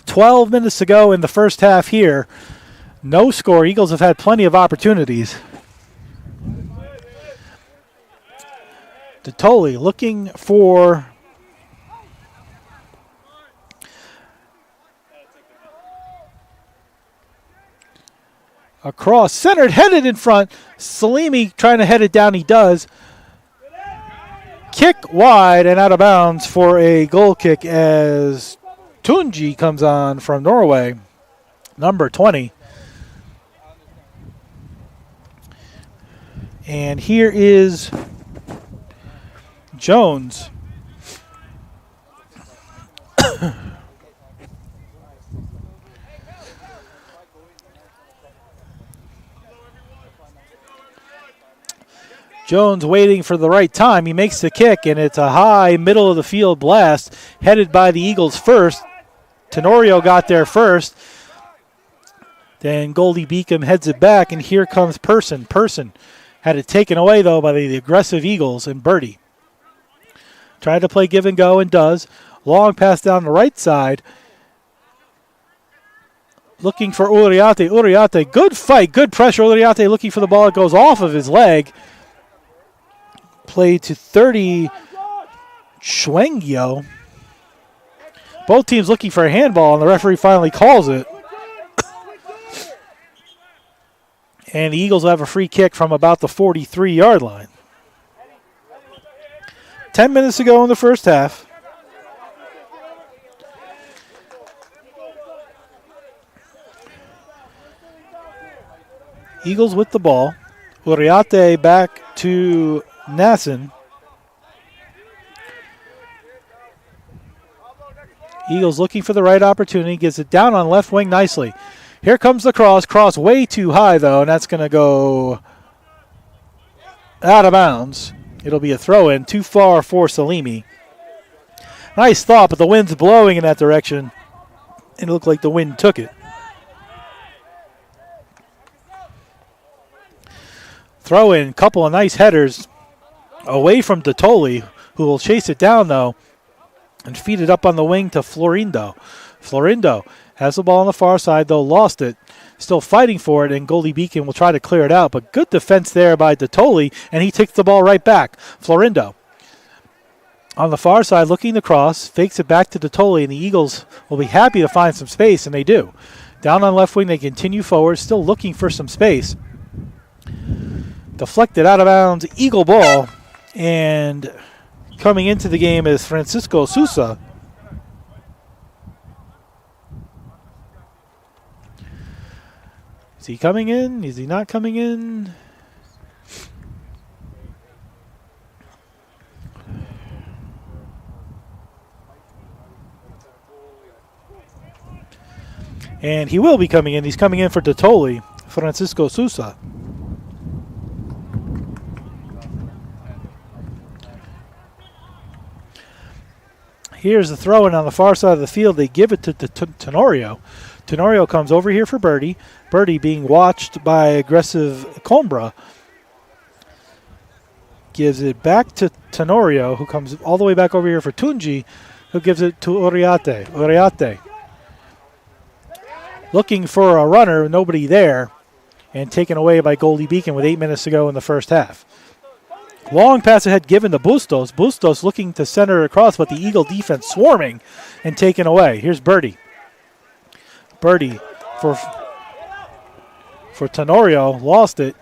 $12 minutes to go in the first half here. No score. Eagles have had plenty of opportunities. Detoli looking for a cross. Centered, headed in front. Salimi trying to head it down. He does. Kick wide and out of bounds for a goal kick as Tunji comes on from Norway, number 20. And here is Jones. Jones waiting for the right time. He makes the kick, and it's a high middle of the field blast headed by the Eagles first. Tenorio got there first. Then Goldey-Beacom heads it back, and here comes Person. Person had it taken away, though, by the aggressive Eagles and Birdie. Tried to play give and go and does. Long pass down the right side. Looking for Uriarte. Uriarte, good fight, good pressure. Uriarte looking for the ball. It goes off of his leg. Played to 30, Schwengio. Both teams looking for a handball, and the referee finally calls it. And the Eagles will have a free kick from about the 43-yard line. 10 minutes to go in the first half. Eagles with the ball. Uriarte back to Nasson. Eagles looking for the right opportunity. Gets it down on left wing nicely. Here comes the cross. Cross way too high, though, and that's going to go out of bounds. It'll be a throw-in. Too far for Salimi. Nice thought, but the wind's blowing in that direction. It looked like the wind took it. Throw-in. Couple of nice headers away from Dottoli, who will chase it down, though, and feed it up on the wing to Florindo. Florindo has the ball on the far side, though, lost it. Still fighting for it, and Goldey-Beacom will try to clear it out. But good defense there by Dottoli, and he takes the ball right back. Florindo on the far side looking to cross, fakes it back to Dottoli, and the Eagles will be happy to find some space, and they do. Down on left wing, they continue forward, still looking for some space. Deflected out of bounds, Eagle ball, and coming into the game is Francisco Sousa. Is he coming in? Is he not coming in? And he will be coming in. He's coming in for Dottoli, Francisco Sousa. Here's the throw-in on the far side of the field. They give it to Tenorio. Tenorio comes over here for Birdie. Birdie being watched by aggressive Coimbra. Gives it back to Tenorio, who comes all the way back over here for Tunji, who gives it to Uriarte. Uriarte looking for a runner, nobody there, and taken away by Goldey-Beacom with 8 minutes to go in the first half. Long pass ahead given to Bustos. Bustos looking to center across, but the Eagle defense swarming and taken away. Here's Birdie. Birdie for Tenorio, lost it.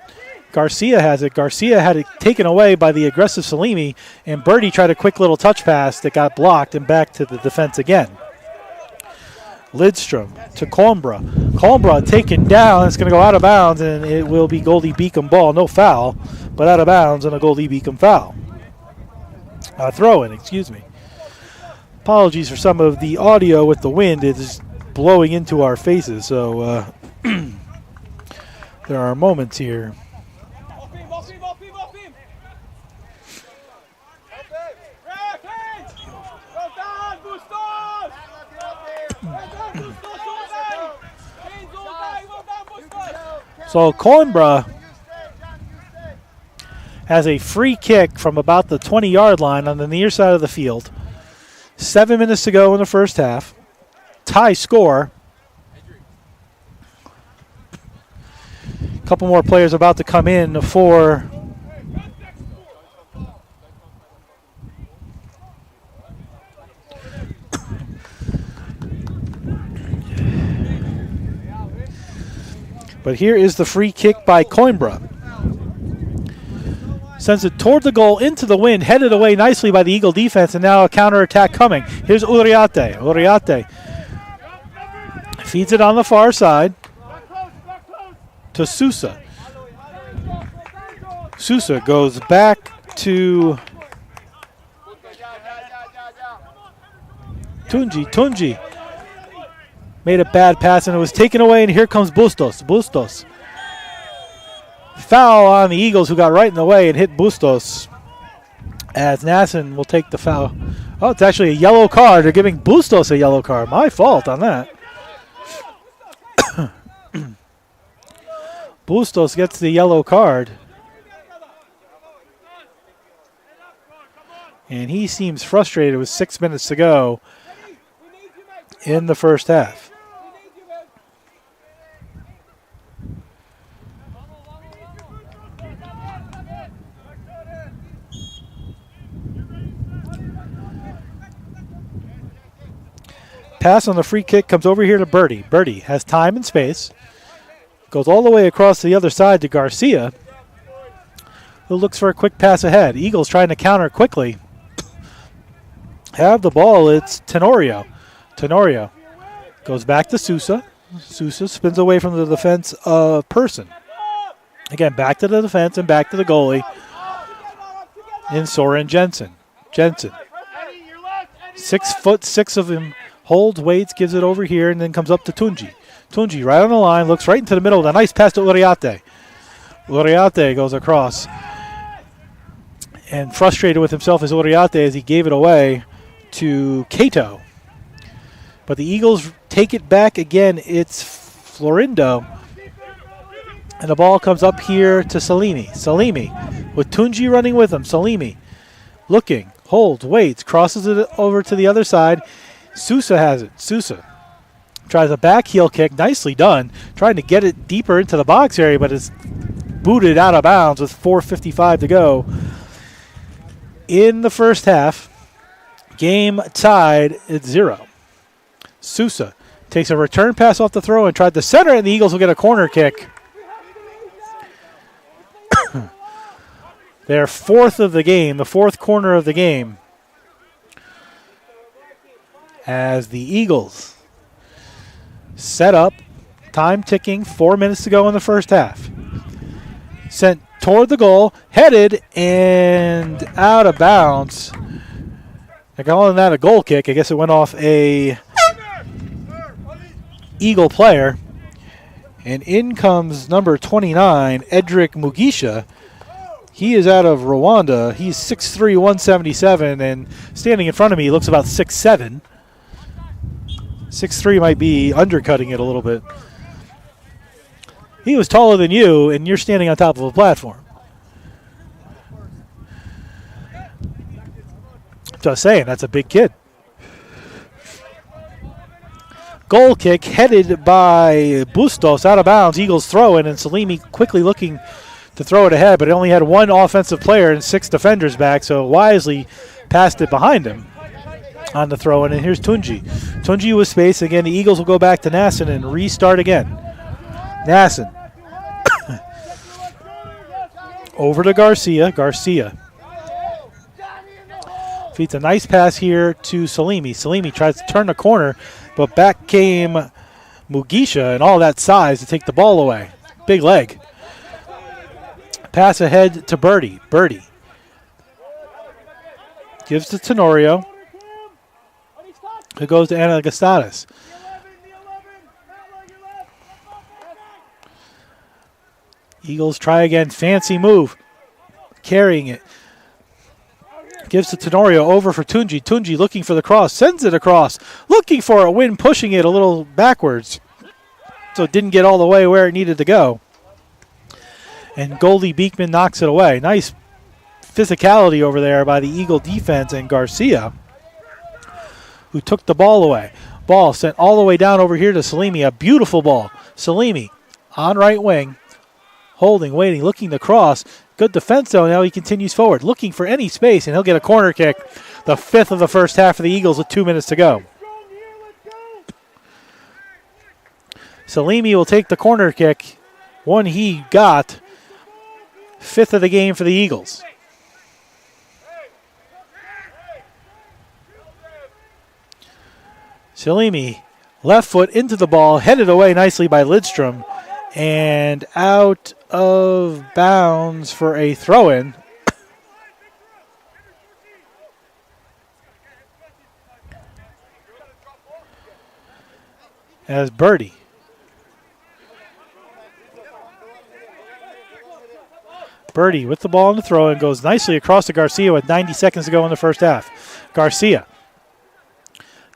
Garcia has it. Garcia had it taken away by the aggressive Salimi, and Birdie tried a quick little touch pass that got blocked and back to the defense again. Lidstrom to Coimbra. Coimbra taken down. It's going to go out of bounds, and it will be Goldey-Beacom ball. No foul, but out of bounds and a Goldey-Beacom foul. Throw-in, excuse me. Apologies for some of the audio with the wind. It is blowing into our faces, so there are moments here. So Coimbra has a free kick from about the 20-yard line on the near side of the field. 7 minutes to go in the first half. Tie score. A couple more players about to come in for but here is the free kick by Coimbra. Sends it toward the goal, into the wind, headed away nicely by the Eagle defense, and now a counterattack coming. Here's Uriarte. Uriarte feeds it on the far side to Sousa. Sousa goes back to Tunji. Tunji made a bad pass, and it was taken away, and here comes Bustos. Bustos. Foul on the Eagles, who got right in the way and hit Bustos, as Nasson will take the foul. Oh, it's actually a yellow card. They're giving Bustos a yellow card. My fault on that. Bustos gets the yellow card. And he seems frustrated with 6 minutes to go in the first half. Pass on the free kick comes over here to Birdie. Birdie has time and space. Goes all the way across the other side to Garcia, who looks for a quick pass ahead. Eagles trying to counter quickly. Have the ball. It's Tenorio. Tenorio goes back to Sousa. Sousa spins away from the defense of Person. Again, back to the defense and back to the goalie in Soren Jensen. Jensen. 6'6" of him. Holds, waits, gives it over here, and then comes up to Tunji. Tunji right on the line, looks right into the middle with a nice pass to Uriarte. Uriarte goes across. And frustrated with himself is Uriarte as he gave it away to Cato. But the Eagles take it back again. It's Florindo. And the ball comes up here to Salimi. Salimi with Tunji running with him. Salimi looking, holds, waits, crosses it over to the other side. Sousa has it. Sousa tries a back heel kick. Nicely done. Trying to get it deeper into the box area, but it's booted out of bounds with 4:55 to go in the first half. Game tied at 0. Sousa takes a return pass off the throw and tried to center, and the Eagles will get a corner kick. Their fourth of the game, the fourth corner of the game, as the Eagles set up, time ticking, 4 minutes to go in the first half. Sent toward the goal, headed, and out of bounds. They're calling that a goal kick. I guess it went off a Eagle player. And in comes number 29, Edric Mugisha. He is out of Rwanda. He's 6'3", 177, and standing in front of me, he looks about 6'7". 6'3" might be undercutting it a little bit. He was taller than you, and you're standing on top of a platform. Just saying, that's a big kid. Goal kick headed by Bustos out of bounds. Eagles throw in, and Salimi quickly looking to throw it ahead, but it only had one offensive player and 6 defenders back, so wisely passed it behind him on the throw in. And here's Tunji. Tunji with space. Again, the Eagles will go back to Nasson and restart again. Nasson. Over to Garcia. Garcia feeds a nice pass here to Salimi. Salimi tries to turn the corner, but back came Mugisha and all that size to take the ball away. Big leg. Pass ahead to Birdie. Birdie gives to Tenorio, who goes to Anagastatis. Eagles try again. Fancy move. Carrying it. Gives to Tenorio over for Tunji. Tunji looking for the cross. Sends it across. Looking for a win. Pushing it a little backwards. So it didn't get all the way where it needed to go. And Goldey-Beacom knocks it away. Nice physicality over there by the Eagle defense and Garcia, who took the ball away. Ball sent all the way down over here to Salimi. A beautiful ball. Salimi on right wing. Holding, waiting, looking to cross. Good defense, though. Now he continues forward, looking for any space, and he'll get a corner kick. The 5th of the first half for the Eagles with 2 minutes to go. Salimi will take the corner kick. One he got. 5th of the game for the Eagles. Salimi, left foot into the ball, headed away nicely by Lidstrom, and out of bounds for a throw-in. As Birdie with the ball in the throw and goes nicely across to Garcia with 90 seconds to go in the first half. Garcia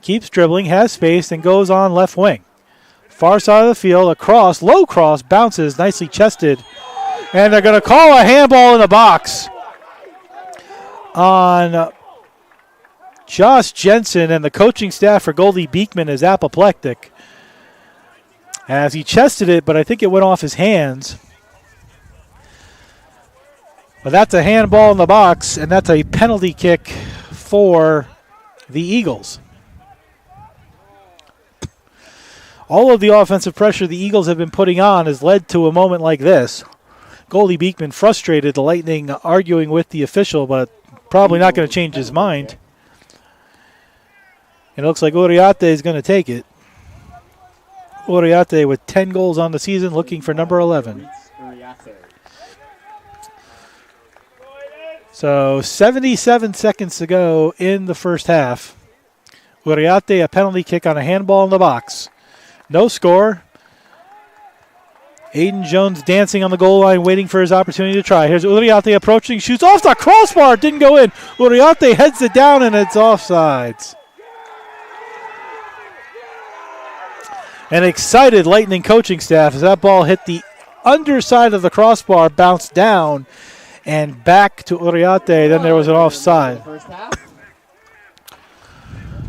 keeps dribbling, has space, and goes on left wing. Far side of the field, a cross, low cross, bounces, nicely chested. And they're going to call a handball in the box on Josh Jensen and the coaching staff for Goldey-Beacom is apoplectic as he chested it, but I think it went off his hands. But that's a handball in the box, and that's a penalty kick for the Eagles. All of the offensive pressure the Eagles have been putting on has led to a moment like this. Goldey-Beacom frustrated, the Lightning arguing with the official, but probably not going to change his mind. It looks like Uriarte is going to take it. Uriarte with 10 goals on the season, looking for number 11. So 77 seconds to go in the first half. Uriarte, a penalty kick on a handball in the box. No score. Aiden Jones dancing on the goal line, waiting for his opportunity to try. Here's Uriarte approaching, shoots off the crossbar. Didn't go in. Uriarte heads it down, and it's offsides. An excited Lightning coaching staff as that ball hit the underside of the crossbar, bounced down, and back to Uriarte. Then there was an offside.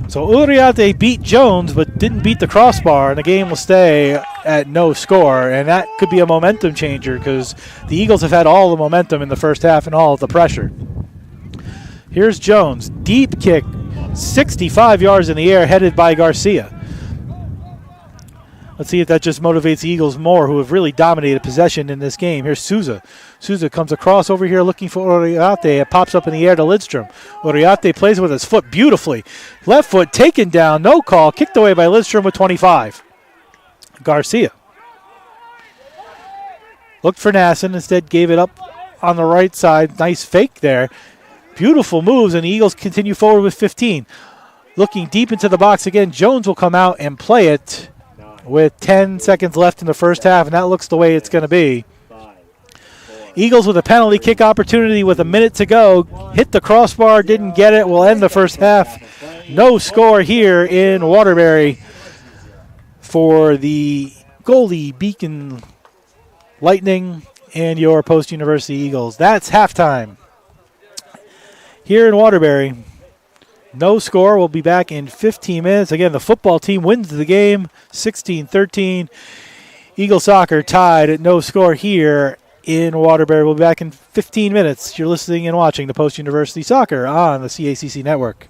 So Uriarte beat Jones, but didn't beat the crossbar, and the game will stay at no score. And that could be a momentum changer because the Eagles have had all the momentum in the first half and all of the pressure. Here's Jones. Deep kick, 65 yards in the air, headed by Garcia. Let's see if that just motivates the Eagles more, who have really dominated possession in this game. Here's Souza. Souza comes across over here looking for Uriarte. It pops up in the air to Lidstrom. Uriarte plays with his foot beautifully. Left foot taken down, no call. Kicked away by Lidstrom with 25. Garcia looked for Nassen, instead gave it up on the right side. Nice fake there. Beautiful moves, and the Eagles continue forward with 15. Looking deep into the box again, Jones will come out and play it with 10 seconds left in the first half, and that looks the way it's going to be. Eagles with a penalty kick opportunity with a minute to go. Hit the crossbar, didn't get it. Will end the first half. No score here in Waterbury for the Goldey-Beacom Lightning and your Post-University Eagles. That's halftime here in Waterbury. No score. We'll be back in 15 minutes. Again, the football team wins the game 16-13. Eagle soccer tied at no score here in Waterbury. We'll be back in 15 minutes. You're listening and watching the Post University Soccer on the CACC Network.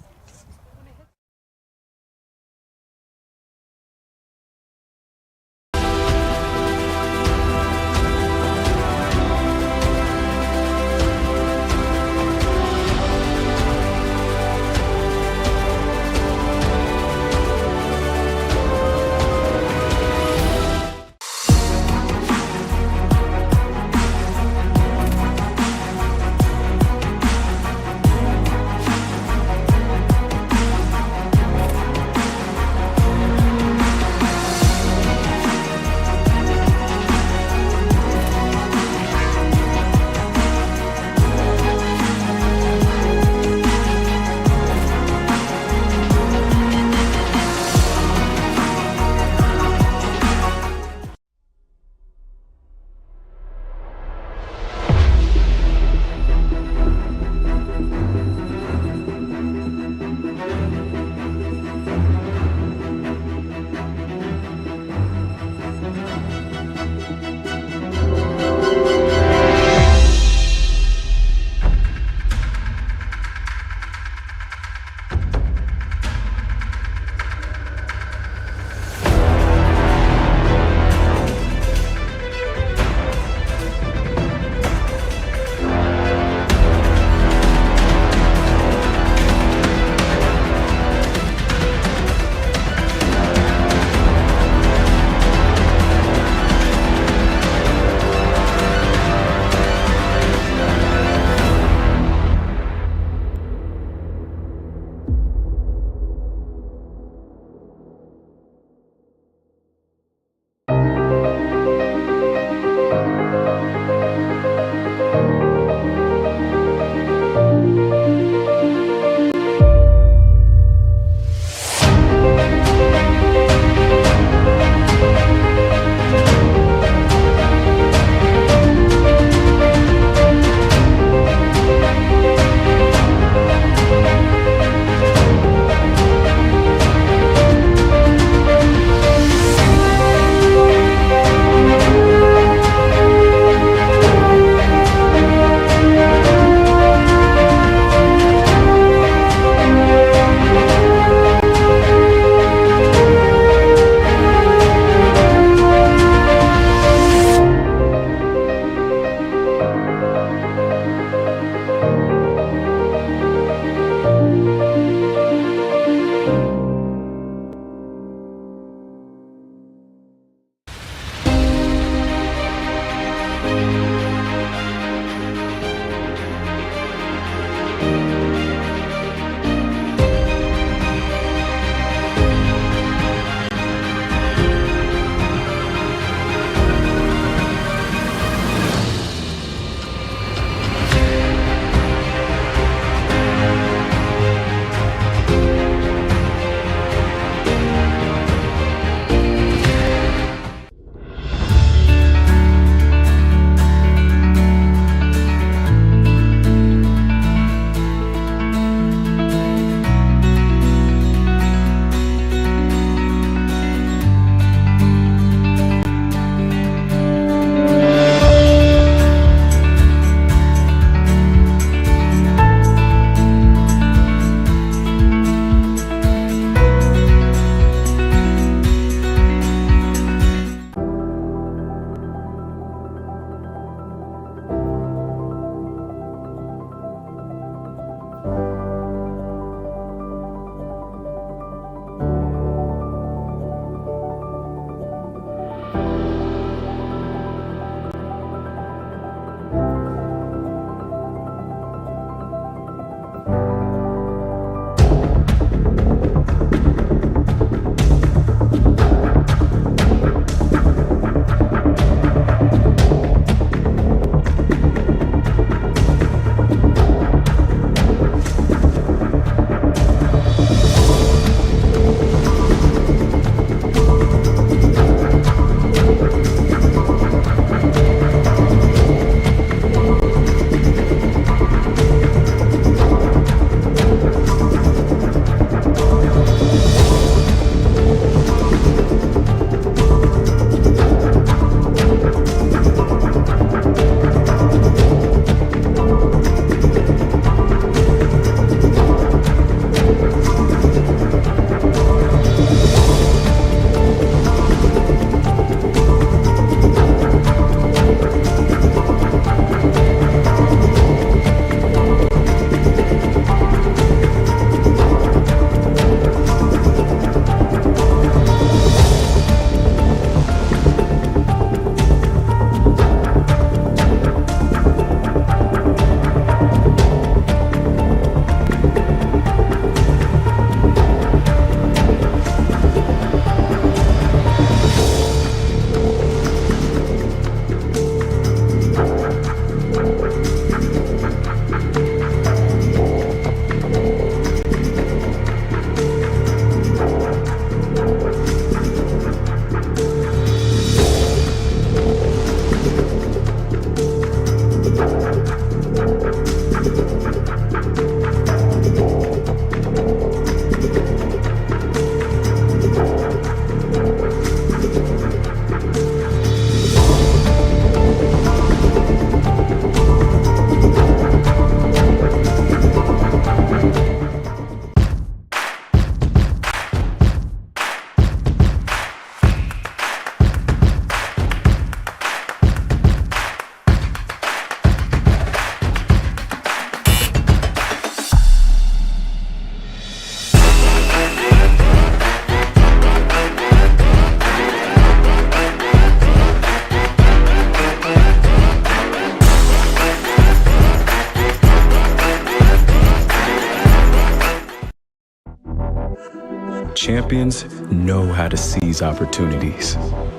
Champions know how to seize opportunities.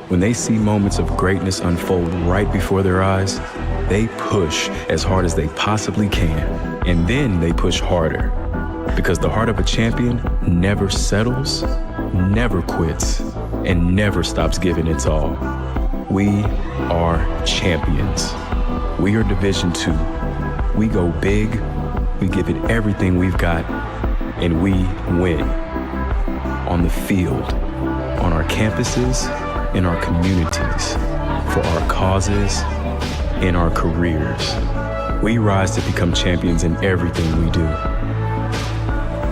When they see moments of greatness unfold right before their eyes, they push as hard as they possibly can. And then they push harder. Because the heart of a champion never settles, never quits, and never stops giving its all. We are champions. We are Division II. We go big, we give it everything we've got, and we win. On the field, on our campuses, in our communities, for our causes, in our careers. We rise to become champions in everything we do.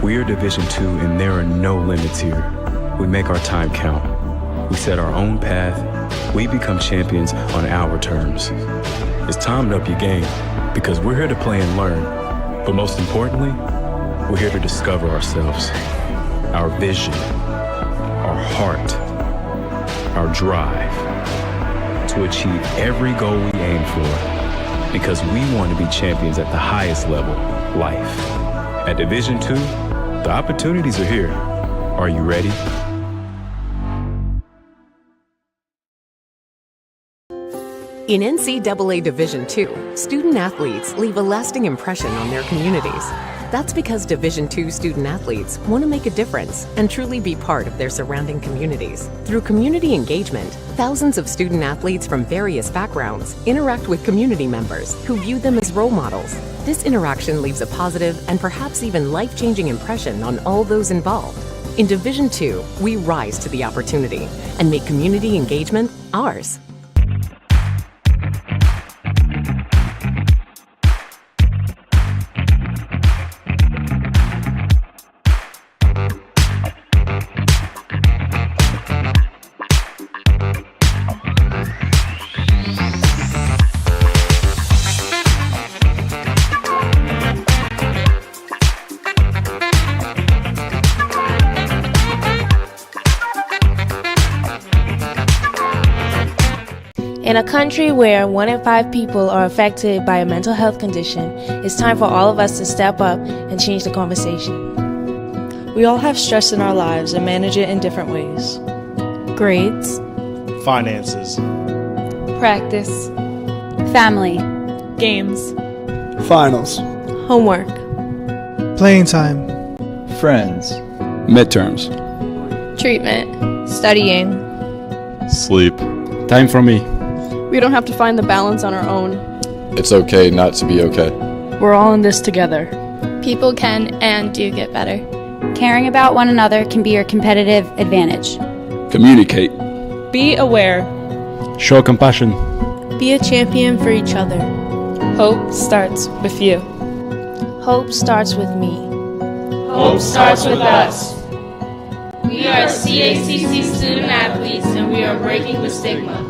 We are Division II, and there are no limits here. We make our time count. We set our own path. We become champions on our terms. It's time to up your game, because we're here to play and learn. But most importantly, we're here to discover ourselves, our vision, our heart, our drive, to achieve every goal we aim for, because we want to be champions at the highest level, life. At Division II, the opportunities are here. Are you ready? In NCAA Division II, student athletes leave a lasting impression on their communities. That's because Division II student athletes want to make a difference and truly be part of their surrounding communities. Through community engagement, thousands of student athletes from various backgrounds interact with community members who view them as role models. This interaction leaves a positive and perhaps even life-changing impression on all those involved. In Division II, we rise to the opportunity and make community engagement ours. In a country where 1 in 5 people are affected by a mental health condition, it's time for all of us to step up and change the conversation. We all have stress in our lives and manage it in different ways. Grades, finances, practice, family, games, finals, homework, playing time, friends, midterms, treatment, studying, sleep, time for me. We don't have to find the balance on our own. It's okay not to be okay. We're all in this together. People can and do get better. Caring about one another can be your competitive advantage. Communicate. Be aware. Show compassion. be a champion for each other. Hope starts with you. Hope starts with me. Hope starts with us. We are CACC student athletes and we are breaking the stigma.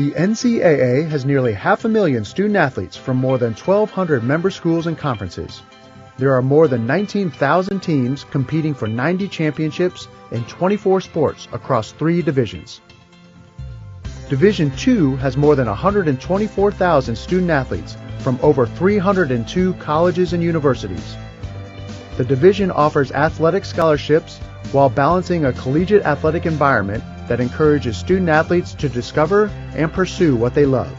The NCAA has nearly 500,000 student-athletes from more than 1,200 member schools and conferences. There are more than 19,000 teams competing for 90 championships in 24 sports across 3 divisions. Division II has more than 124,000 student-athletes from over 302 colleges and universities. The division offers athletic scholarships while balancing a collegiate athletic environment that encourages student-athletes to discover and pursue what they love.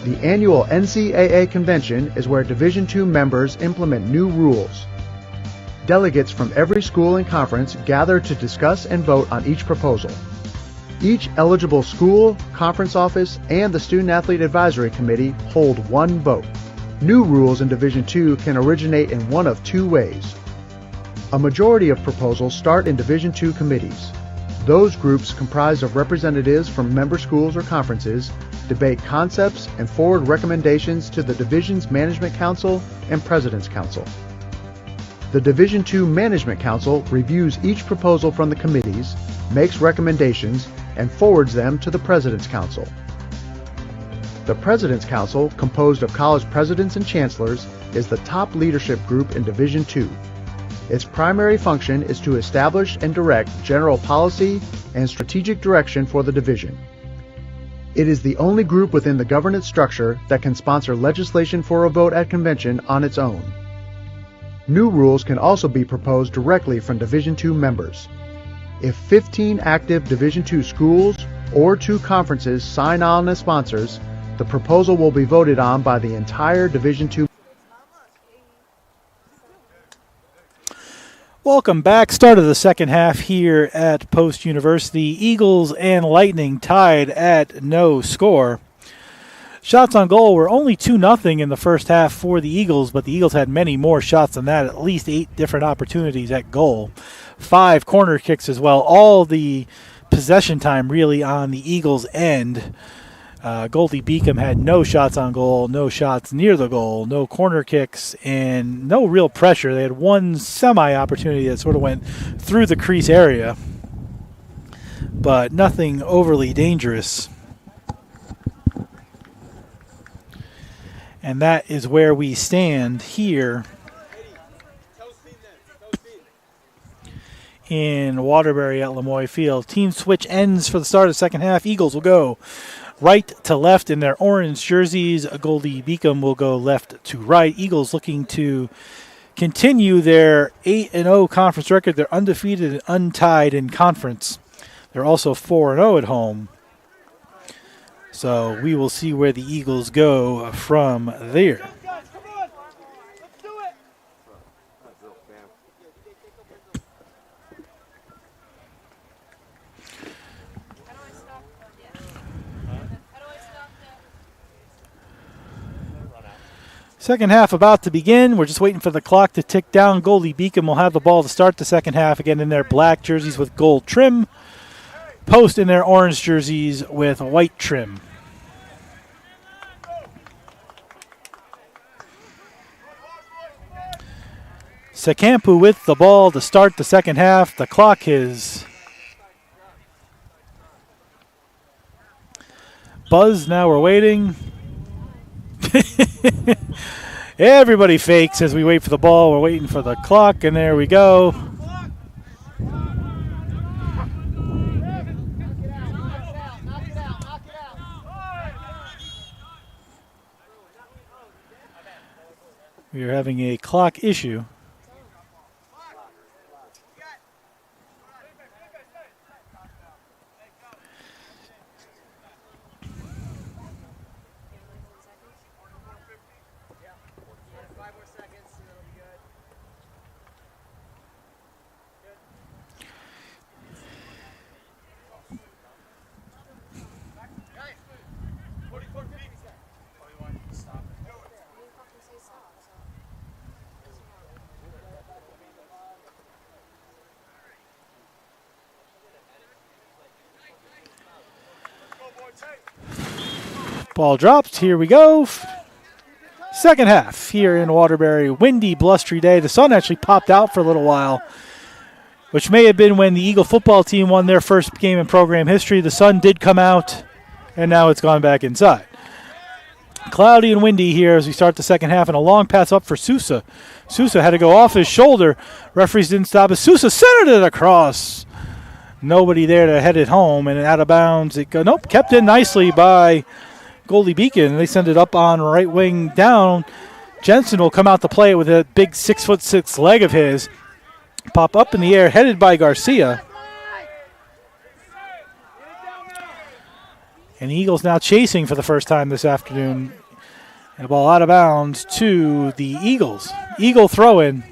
The annual NCAA convention is where Division II members implement new rules. Delegates from every school and conference gather to discuss and vote on each proposal. Each eligible school, conference office, and the Student-Athlete Advisory Committee hold one vote. New rules in Division II can originate in one of 2 ways. A majority of proposals start in Division II committees. Those groups, comprised of representatives from member schools or conferences, debate concepts and forward recommendations to the Division's Management Council and President's Council. The Division II Management Council reviews each proposal from the committees, makes recommendations, and forwards them to the President's Council. The President's Council, composed of college presidents and chancellors, is the top leadership group in Division II. Its primary function is to establish and direct general policy and strategic direction for the division. It is the only group within the governance structure that can sponsor legislation for a vote at convention on its own. New rules can also be proposed directly from Division II members. If 15 active Division II schools or 2 conferences sign on as sponsors, the proposal will be voted on by the entire Division II. Welcome back. Start of the second half here at Post University. Eagles and Lightning tied at no score. Shots on goal were only 2-0 in the first half for the Eagles, but the Eagles had many more shots than that, at least 8 different opportunities at goal. 5 corner kicks as well. All the possession time really on the Eagles' end. Goldey-Beacom had no shots on goal, no shots near the goal, no corner kicks, and no real pressure. They had one semi-opportunity that sort of went through the crease area, but nothing overly dangerous. And that is where we stand here in Waterbury at Lemoy Field. Team switch ends for the start of the second half. Eagles will go right to left in their orange jerseys. Goldey-Beacom will go left to right. Eagles looking to continue their 8-0 conference record. They're undefeated and untied in conference. They're also 4-0 at home. So we will see where the Eagles go from there. Second half about to begin. We're just waiting for the clock to tick down. Goldey-Beacom will have the ball to start the second half, again in their black jerseys with gold trim. Post in their orange jerseys with white trim. Secampu with the ball to start the second half. The clock is buzzed. Now we're waiting. Everybody fakes as we wait for the ball. We're waiting for the clock, and there we go. We are having a clock issue. Ball dropped. Here we go. Second half here in Waterbury. Windy, blustery day. The sun actually popped out for a little while, which may have been when the Eagle football team won their first game in program history. The sun did come out, and now it's gone back inside. Cloudy and windy here as we start the second half, and a long pass up for Sousa. Sousa had to go off his shoulder. Referees didn't stop it. Sousa centered it across. Nobody there to head it home, and out of bounds. Nope, kept in nicely by Goldey-Beacom, and they send it up on right wing down. Jensen will come out to play it with a big 6'6" leg of his. Pop up in the air, headed by Garcia. And the Eagles now chasing for the first time this afternoon. And the ball out of bounds to the Eagles. Eagle throw-in.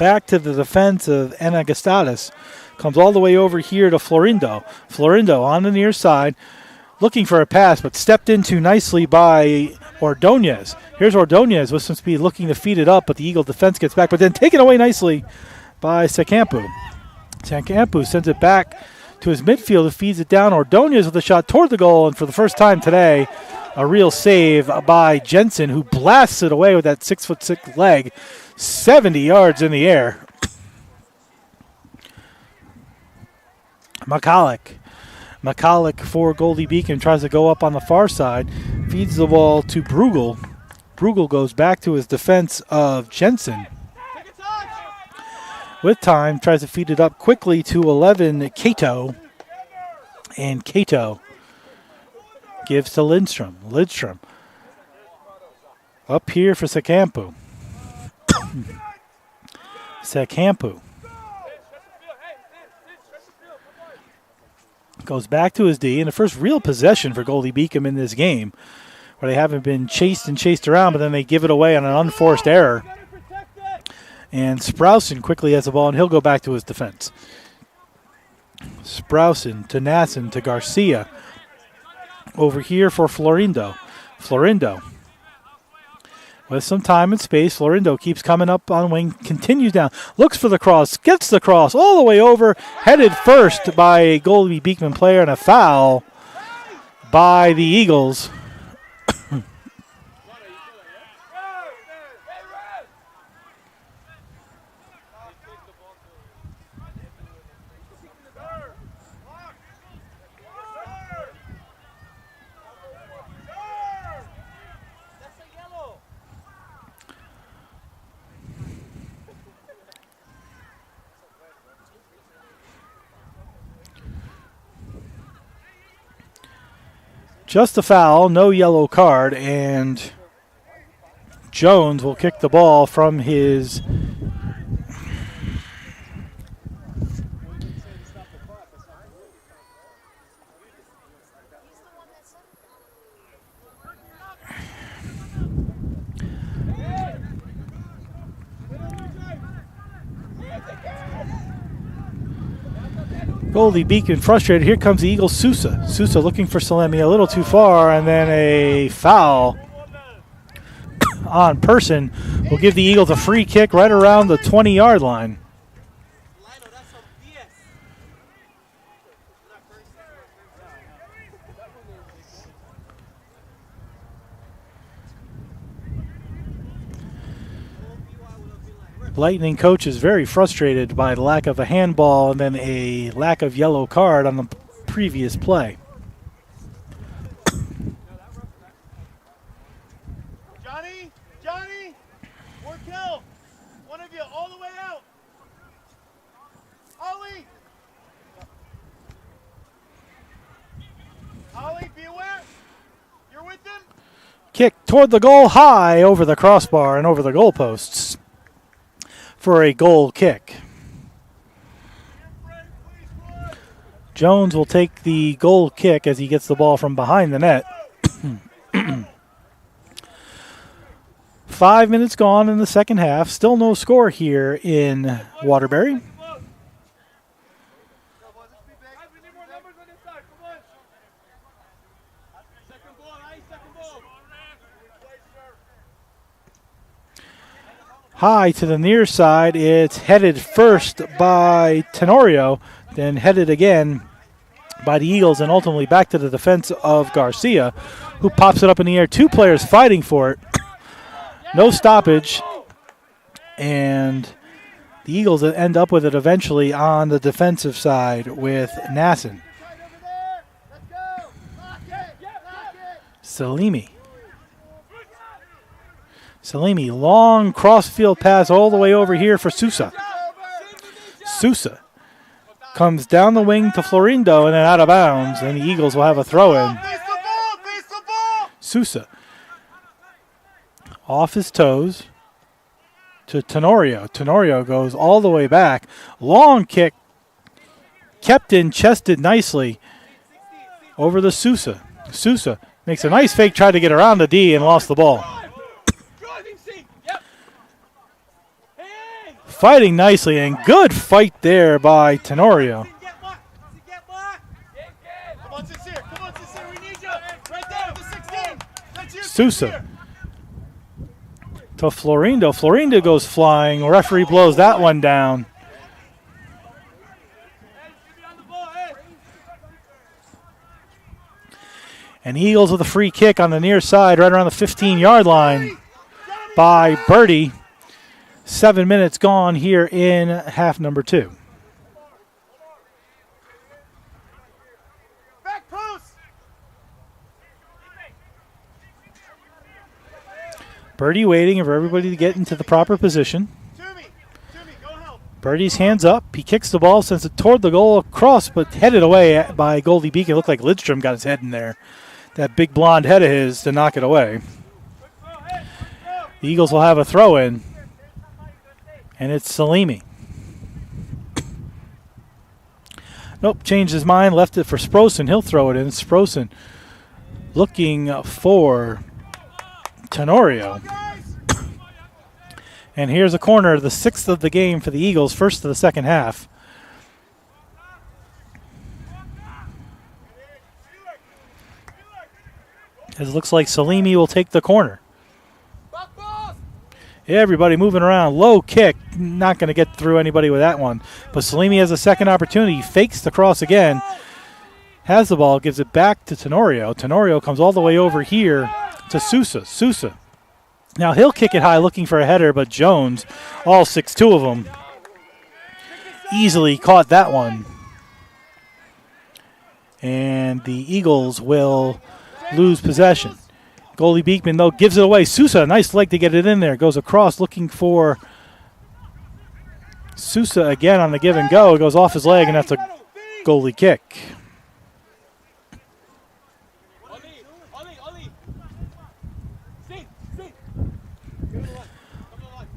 Back to the defense of Anagastadis. Comes all the way over here to Florindo. Florindo on the near side, looking for a pass, but stepped into nicely by Ordonez. Here's Ordonez with some speed, looking to feed it up, but the Eagle defense gets back, but then taken away nicely by Secampu. Secampu sends it back to his midfield and feeds it down. Ordonez with a shot toward the goal, and for the first time today, a real save by Jensen, who blasts it away with that 6'6" leg, 70 yards in the air. McCulloch for Goldey-Beacom tries to go up on the far side, feeds the ball to Brugel. Brugel goes back to his defense of Jensen. With time, tries to feed it up quickly to 11, Cato. And Cato gives to Lindstrom. Lindstrom up here for Secampu. Secampu goes back to his D, and the first real possession for Goldey-Beacom in this game, where they haven't been chased around, but then they give it away on an unforced error. And Sprousen quickly has the ball, and he'll go back to his defense. Sprousen to Nasson to Garcia. Over here for Florindo. Florindo with some time and space. Florindo keeps coming up on wing, continues down, looks for the cross, gets the cross all the way over, headed first by a Goldey-Beacom player, and a foul by the Eagles. Just a foul, no yellow card, and Jones will kick the ball from his Goldey-Beacom frustrated. Here comes the Eagles' Sousa. Sousa looking for Salemi a little too far, and then a foul on Person will give the Eagles a free kick right around the 20-yard line. Lightning coach is very frustrated by the lack of a handball and then a lack of yellow card on the previous play. Johnny, work kill. One of you, all the way out. Ollie, be aware. You're with them. Kick toward the goal, high over the crossbar and over the goalposts for a goal kick. Jones will take the goal kick as he gets the ball from behind the net. 5 minutes gone in the second half. Still no score here in Waterbury. High to the near side. It's headed first by Tenorio, then headed again by the Eagles, and ultimately back to the defense of Garcia, who pops it up in the air. Two players fighting for it. No stoppage. And the Eagles end up with it eventually on the defensive side with Nasson. Salimi, long cross-field pass all the way over here for Sousa. Sousa comes down the wing to Florindo and then out of bounds, and the Eagles will have a throw-in. Sousa off his toes to Tenorio. Tenorio goes all the way back. Long kick, kept in, chested nicely over the Sousa. Sousa makes a nice fake, tried to get around the D and lost the ball. Fighting nicely, and good fight there by Tenorio. Sousa to Florindo. Florindo goes flying. Referee blows that one down. And Eagles with a free kick on the near side, right around the 15-yard line by Birdie. 7 minutes gone here in half number 2. Birdie waiting for everybody to get into the proper position. Birdie's hands up. He kicks the ball, sends it toward the goal across, but headed away by Goldey-Beacom. It looked like Lidstrom got his head in there. That big blonde head of his to knock it away. The Eagles will have a throw-in, and it's Salimi. Nope, changed his mind, left it for Sprosen. He'll throw it in. Sprosen looking for Tenorio. And here's a corner, the 6th of the game for the Eagles, first of the second half. It looks like Salimi will take the corner. Everybody moving around. Low kick. Not going to get through anybody with that one. But Salimi has a second opportunity. Fakes the cross again. Has the ball. Gives it back to Tenorio. Tenorio comes all the way over here to Sousa. Sousa. Now he'll kick it high looking for a header, but Jones, all 6'2" of them, easily caught that one. And the Eagles will lose possession. Goldey-Beacom, though, gives it away. Sousa, nice leg to get it in there. Goes across looking for Sousa again on the give and go. It goes off his leg, and that's a goalie kick.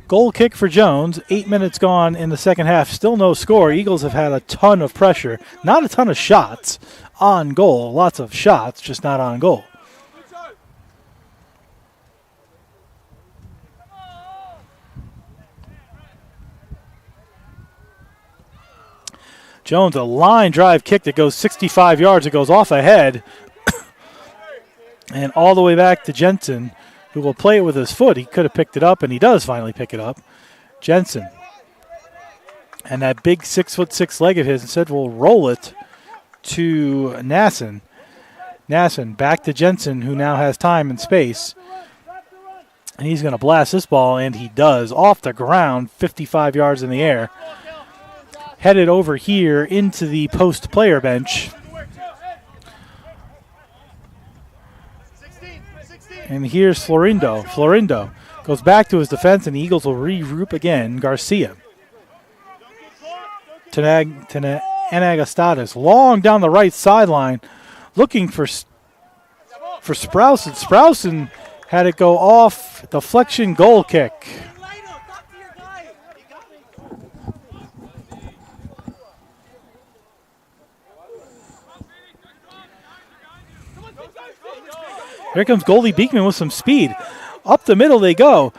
Goal kick for Jones. 8 minutes gone in the second half. Still no score. Eagles have had a ton of pressure. Not a ton of shots on goal. Lots of shots, just not on goal. Jones, a line drive kick that goes 65 yards. It goes off ahead and all the way back to Jensen, who will play it with his foot. He could have picked it up, and he does finally pick it up. Jensen. And that big 6'6" leg of his instead will roll it to Nasson. Nasson back to Jensen, who now has time and space. And he's going to blast this ball, and he does. Off the ground, 55 yards in the air. Headed over here into the post player bench. And here's Florindo. Florindo goes back to his defense, and the Eagles will regroup again. Garcia. Anagastatis. Long down the right sideline, looking for Sprousen. Sprousen had it go off. Deflection goal kick. Here comes Goldey-Beacom with some speed. Up the middle they go.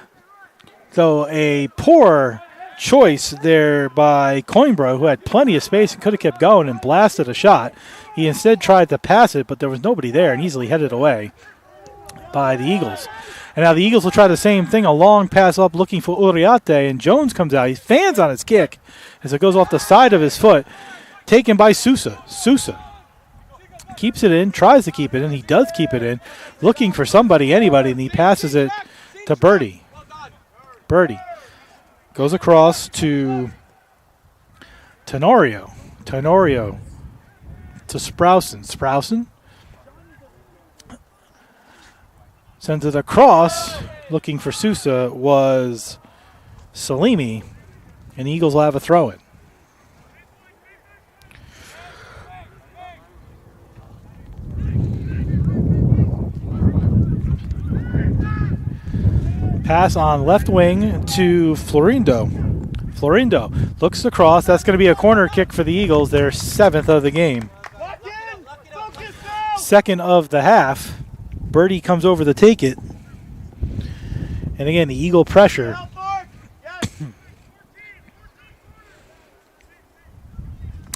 So a poor choice there by Coimbra, who had plenty of space and could have kept going and blasted a shot. He instead tried to pass it, but there was nobody there and easily headed away by the Eagles. And now the Eagles will try the same thing, a long pass up looking for Uriarte, and Jones comes out. He fans on his kick as it goes off the side of his foot, taken by Sousa. Sousa keeps it in, tries to keep it in. He does keep it in, looking for somebody, anybody, and he passes it to Birdie. Birdie goes across to Tenorio. Tenorio to Sprousen. Sprousen sends it across. Looking for Sousa was Salimi, and the Eagles will have a throw-in. Pass on left wing to Florindo. Florindo looks across. That's going to be a corner kick for the Eagles, their 7th of the game. Second of the half. Birdie comes over to take it. And again, the Eagle pressure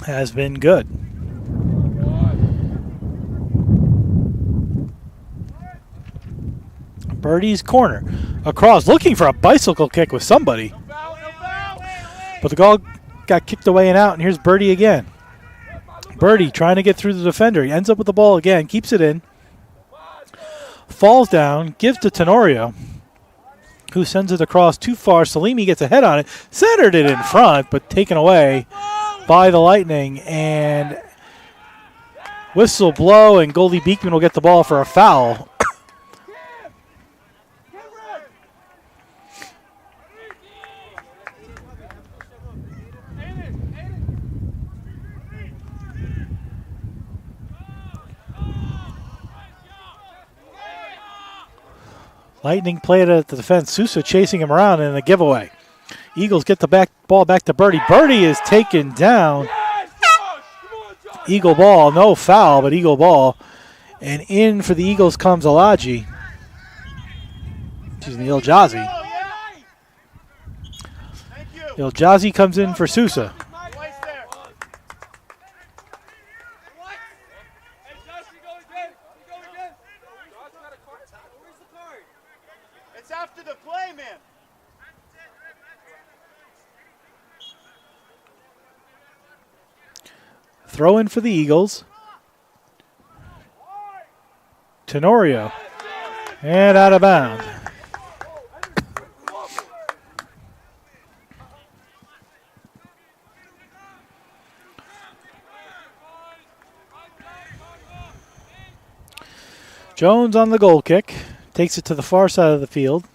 has been good. Birdie's corner. Across, looking for a bicycle kick with somebody. But the ball got kicked away and out, and here's Birdie again. Birdie trying to get through the defender. He ends up with the ball again, keeps it in. Falls down, gives to Tenorio, who sends it across too far. Salimi gets a head on it, centered it in front, but taken away by the Lightning. And whistle blow, and Goldey-Beacom will get the ball for a foul. Lightning played it at the defense. Sousa chasing him around in the giveaway. Eagles get the ball back to Birdie. Birdie is taken down. Eagle ball, no foul, but Eagle ball. And in for the Eagles comes Alaji. Excuse me, Iljazi. Iljazi comes in for Sousa. After the play, man. Throw in for the Eagles. Tenorio. And out of bounds. Jones on the goal kick. Takes it to the far side of the field.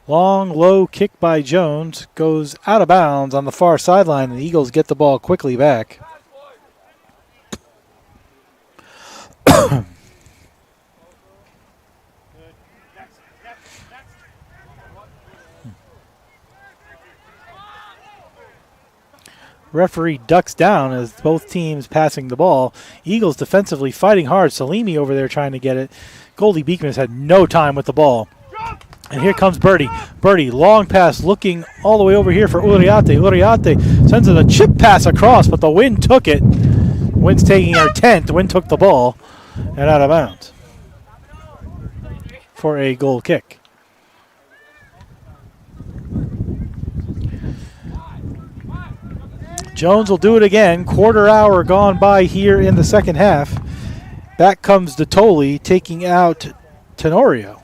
Long, low kick by Jones. Goes out of bounds on the far sideline, and the Eagles get the ball quickly back. Referee ducks down as both teams passing the ball. Eagles defensively fighting hard. Salimi over there trying to get it. Goldey-Beacom has had no time with the ball. And here comes Birdie. Birdie, long pass looking all the way over here for Uriarte. Uriarte sends it a chip pass across, but the Wind took it. Wind's taking our 10th. Wind took the ball and out of bounds for a goal kick. Jones will do it again. Quarter hour gone by here in the second half. Back comes Detoli taking out Tenorio.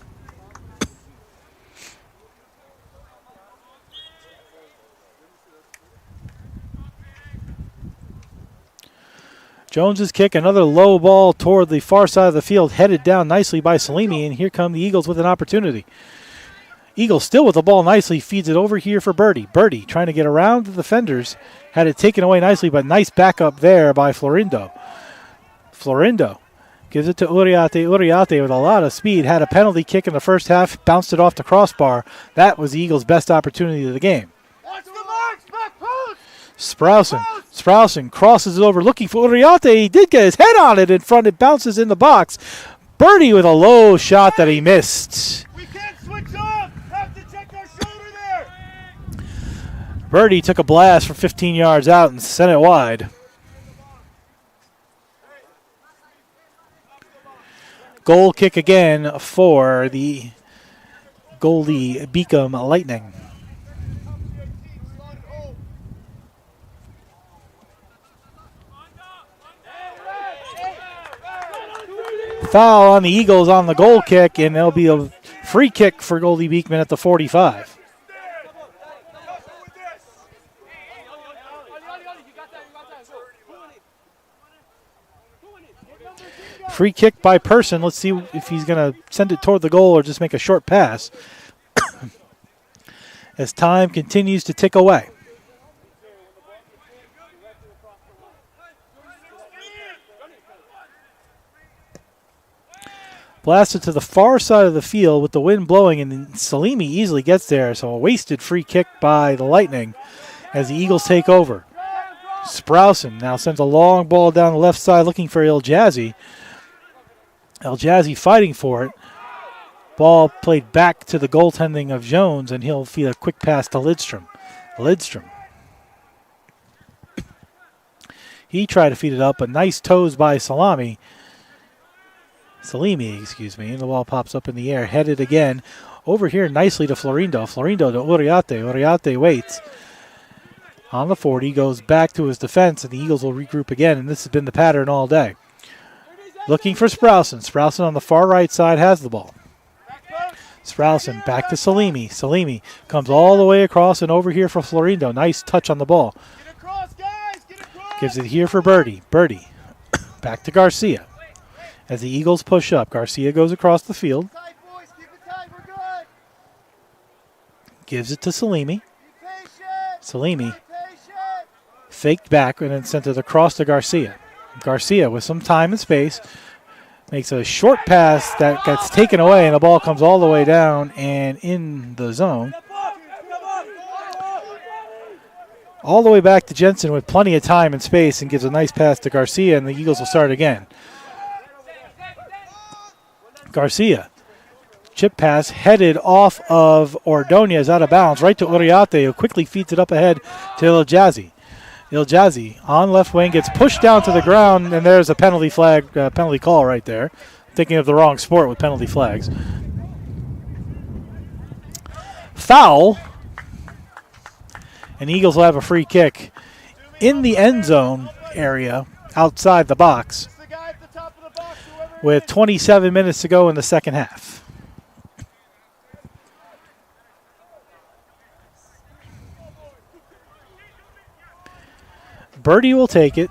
Jones's kick, another low ball toward the far side of the field, headed down nicely by Salimi, and here come the Eagles with an opportunity. Eagles still with the ball nicely, feeds it over here for Birdie. Birdie trying to get around the defenders, had it taken away nicely, but nice backup there by Florindo. Florindo gives it to Uriarte. Uriarte with a lot of speed, had a penalty kick in the first half, bounced it off the crossbar. That was the Eagles' best opportunity of the game. Sprousen crosses it over looking for Uriarte. He did get his head on it in front. It bounces in the box. Birdie with a low shot that he missed. We can't switch off. Have to check our shoulder there. Birdie took a blast from 15 yards out and sent it wide. Goal kick again for the Goldey-Beacom Lightning. Foul on the Eagles on the goal kick, and there'll be a free kick for Goldey-Beacom at the 45. Free kick by Person. Let's see if he's going to send it toward the goal or just make a short pass as time continues to tick away. Blasted to the far side of the field with the wind blowing, and Salimi easily gets there. So a wasted free kick by the Lightning as the Eagles take over. Sprousen now sends a long ball down the left side looking for El Jazzy. El Jazzy fighting for it. Ball played back to the goaltending of Jones, and he'll feed a quick pass to Lidstrom. He tried to feed it up, but nice toes by Salimi, and the ball pops up in the air, headed again over here nicely to Florindo. Florindo to Uriarte. Uriarte waits on the 40, goes back to his defense, and the Eagles will regroup again, and this has been the pattern all day. Looking for Sprousen. Sprousen on the far right side has the ball. Sprousen back to Salimi. Salimi comes all the way across and over here for Florindo. Nice touch on the ball. Gives it here for Birdie. Birdie back to Garcia. As the Eagles push up, Garcia goes across the field. Gives it to Salimi. Salimi faked back and then sent it across to Garcia. Garcia with some time and space makes a short pass that gets taken away, and the ball comes all the way down and in the zone. All the way back to Jensen with plenty of time and space, and gives a nice pass to Garcia, and the Eagles will start again. Garcia, chip pass headed off of Ordonez out of bounds, right to Uriarte, who quickly feeds it up ahead to El Jazzy. El Jazzy on left wing gets pushed down to the ground, and there's a penalty call right there. Thinking of the wrong sport with penalty flags. Foul. And Eagles will have a free kick in the end zone area outside the box with 27 minutes to go in the second half. Birdie will take it.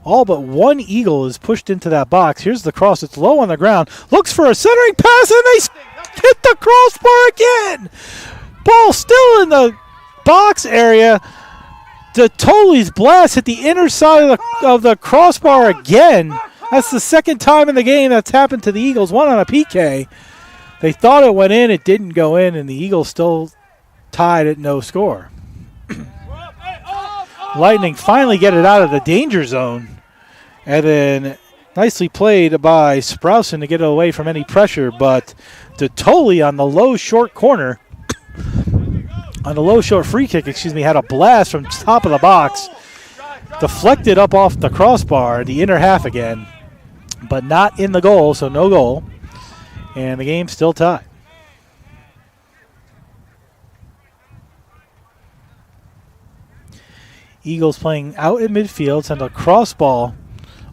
All but one Eagle is pushed into that box. Here's the cross. It's low on the ground. Looks for a centering pass, and they hit the crossbar again. Ball still in the box area. Totali's blast hit the inner side of the crossbar again. That's the second time in the game that's happened to the Eagles. One on a PK. They thought it went in. It didn't go in, and the Eagles still tied at no score. Lightning finally get it out of the danger zone. And then nicely played by Sprousen to get it away from any pressure. But Totali on the low short corner, on the low short free kick, had a blast from top of the box. Deflected up off the crossbar, the inner half again. But not in the goal, so no goal. And the game's still tied. Eagles playing out in midfield, send a cross ball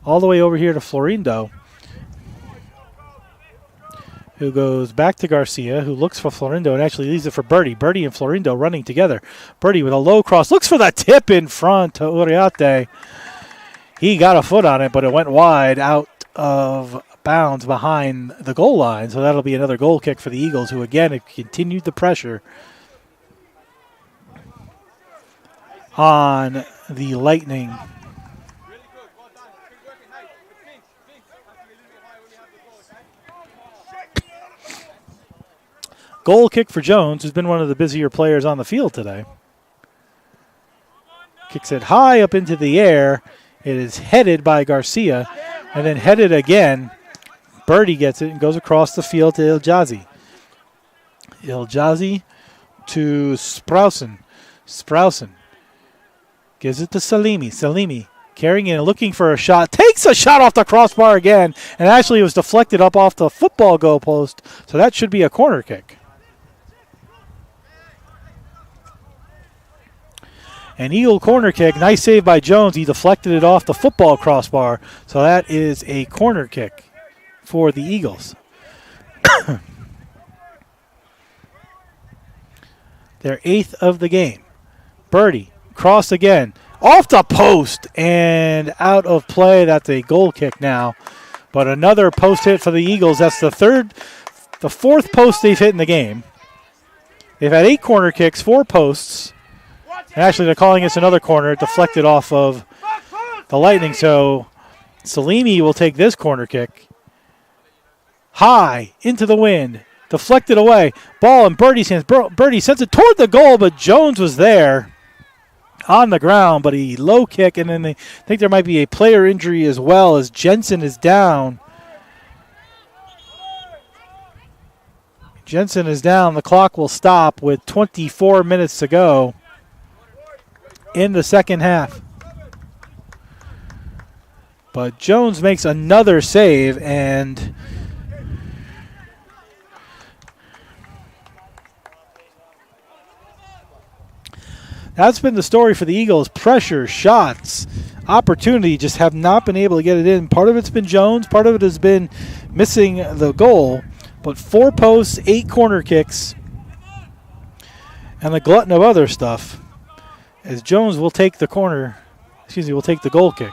all the way over here to Florindo, who goes back to Garcia, who looks for Florindo and actually leaves it for Birdie. Birdie and Florindo running together. Birdie with a low cross, looks for that tip in front to Uriarte. He got a foot on it, but it went wide out of bounds behind the goal line, so that'll be another goal kick for the Eagles, who again have continued the pressure on the Lightning. Goal kick for Jones, who's been one of the busier players on the field today. Kicks it high up into the air. It is headed by Garcia, and then headed again. Birdie gets it and goes across the field to El Jazzy. El Jazzy to Sprousen. Sprousen gives it to Salimi. Salimi carrying it and looking for a shot. Takes a shot off the crossbar again. And actually it was deflected up off the football goalpost. So that should be a corner kick. An Eagle corner kick. Nice save by Jones. He deflected it off the football crossbar. So that is a corner kick for the Eagles. Their 8th of the game. Birdie, cross again. Off the post and out of play. That's a goal kick now. But another post hit for the Eagles. That's the 4th post they've hit in the game. They've had 8 corner kicks, 4 posts. And actually, they're calling this another corner. It deflected off of the Lightning. So Salimi will take this corner kick. High, into the wind. Deflected away. Ball in Birdie's hands. Birdie sends it toward the goal, but Jones was there on the ground. But he low kick, and then they think there might be a player injury as well as Jensen is down. Jensen is down. The clock will stop with 24 minutes to go in the second half. But Jones makes another save, and that's been the story for the Eagles. Pressure, shots, opportunity, just have not been able to get it in. Part of it's been Jones. Part of it has been missing the goal. But 4 posts, 8 corner kicks, and the glutton of other stuff, as Jones will take the will take the goal kick.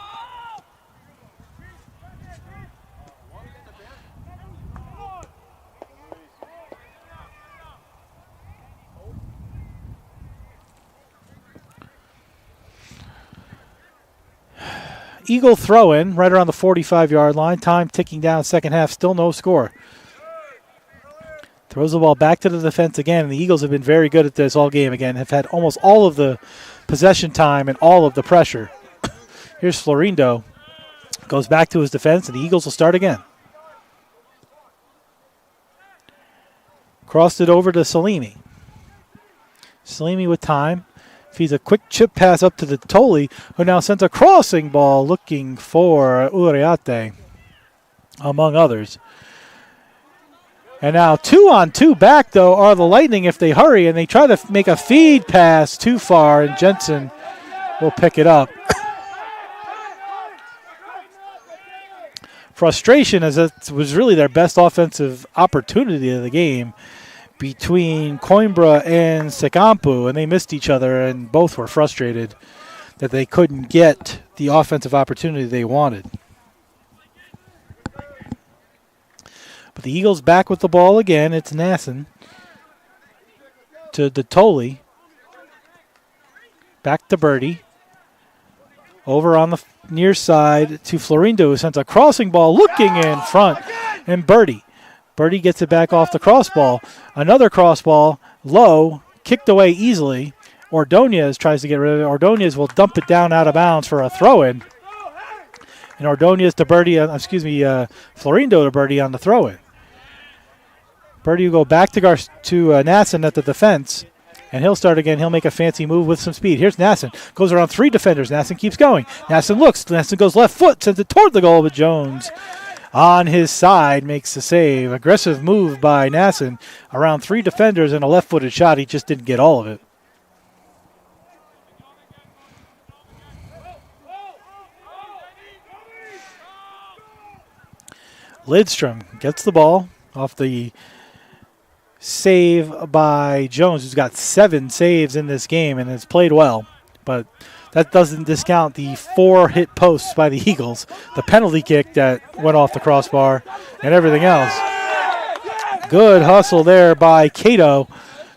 Eagle throw-in right around the 45-yard line. Time ticking down, second half, still no score. Throws the ball back to the defense again, and the Eagles have been very good at this all game again, have had almost all of the possession time and all of the pressure. Here's Florindo. Goes back to his defense, and the Eagles will start again. Crossed it over to Salimi. Salimi with time. Feeds a quick chip pass up to the Tolley, who now sends a crossing ball looking for Uriarte, among others. And now 2-on-2 back, though, are the Lightning if they hurry, and they try to make a feed pass too far, and Jensen will pick it up. Frustration, as it was really their best offensive opportunity of the game between Coimbra and Secampu, and they missed each other, and both were frustrated that they couldn't get the offensive opportunity they wanted. But the Eagles back with the ball again. It's Nasson to Tolley. Back to Birdie. Over on the near side to Florindo, who sends a crossing ball looking in front. And Birdie gets it back off the crossball. Another crossball, low, kicked away easily. Ordonez tries to get rid of it. Ordonez will dump it down out of bounds for a throw-in. And Ordonez to Birdie, Florindo to Birdie on the throw-in. Birdie will go back to Nasson at the defense, and he'll start again. He'll make a fancy move with some speed. Here's Nasson. Goes around 3 defenders. Nasson keeps going. Nasson looks. Nasson goes left foot, sends it toward the goal, but Jones on his side makes the save. Aggressive move by Nasson. Around 3 defenders and a left-footed shot. He just didn't get all of it. Lidstrom gets the ball off the save by Jones, who's got 7 saves in this game and has played well. But that doesn't discount the 4 hit posts by the Eagles, the penalty kick that went off the crossbar, and everything else. Good hustle there by Cato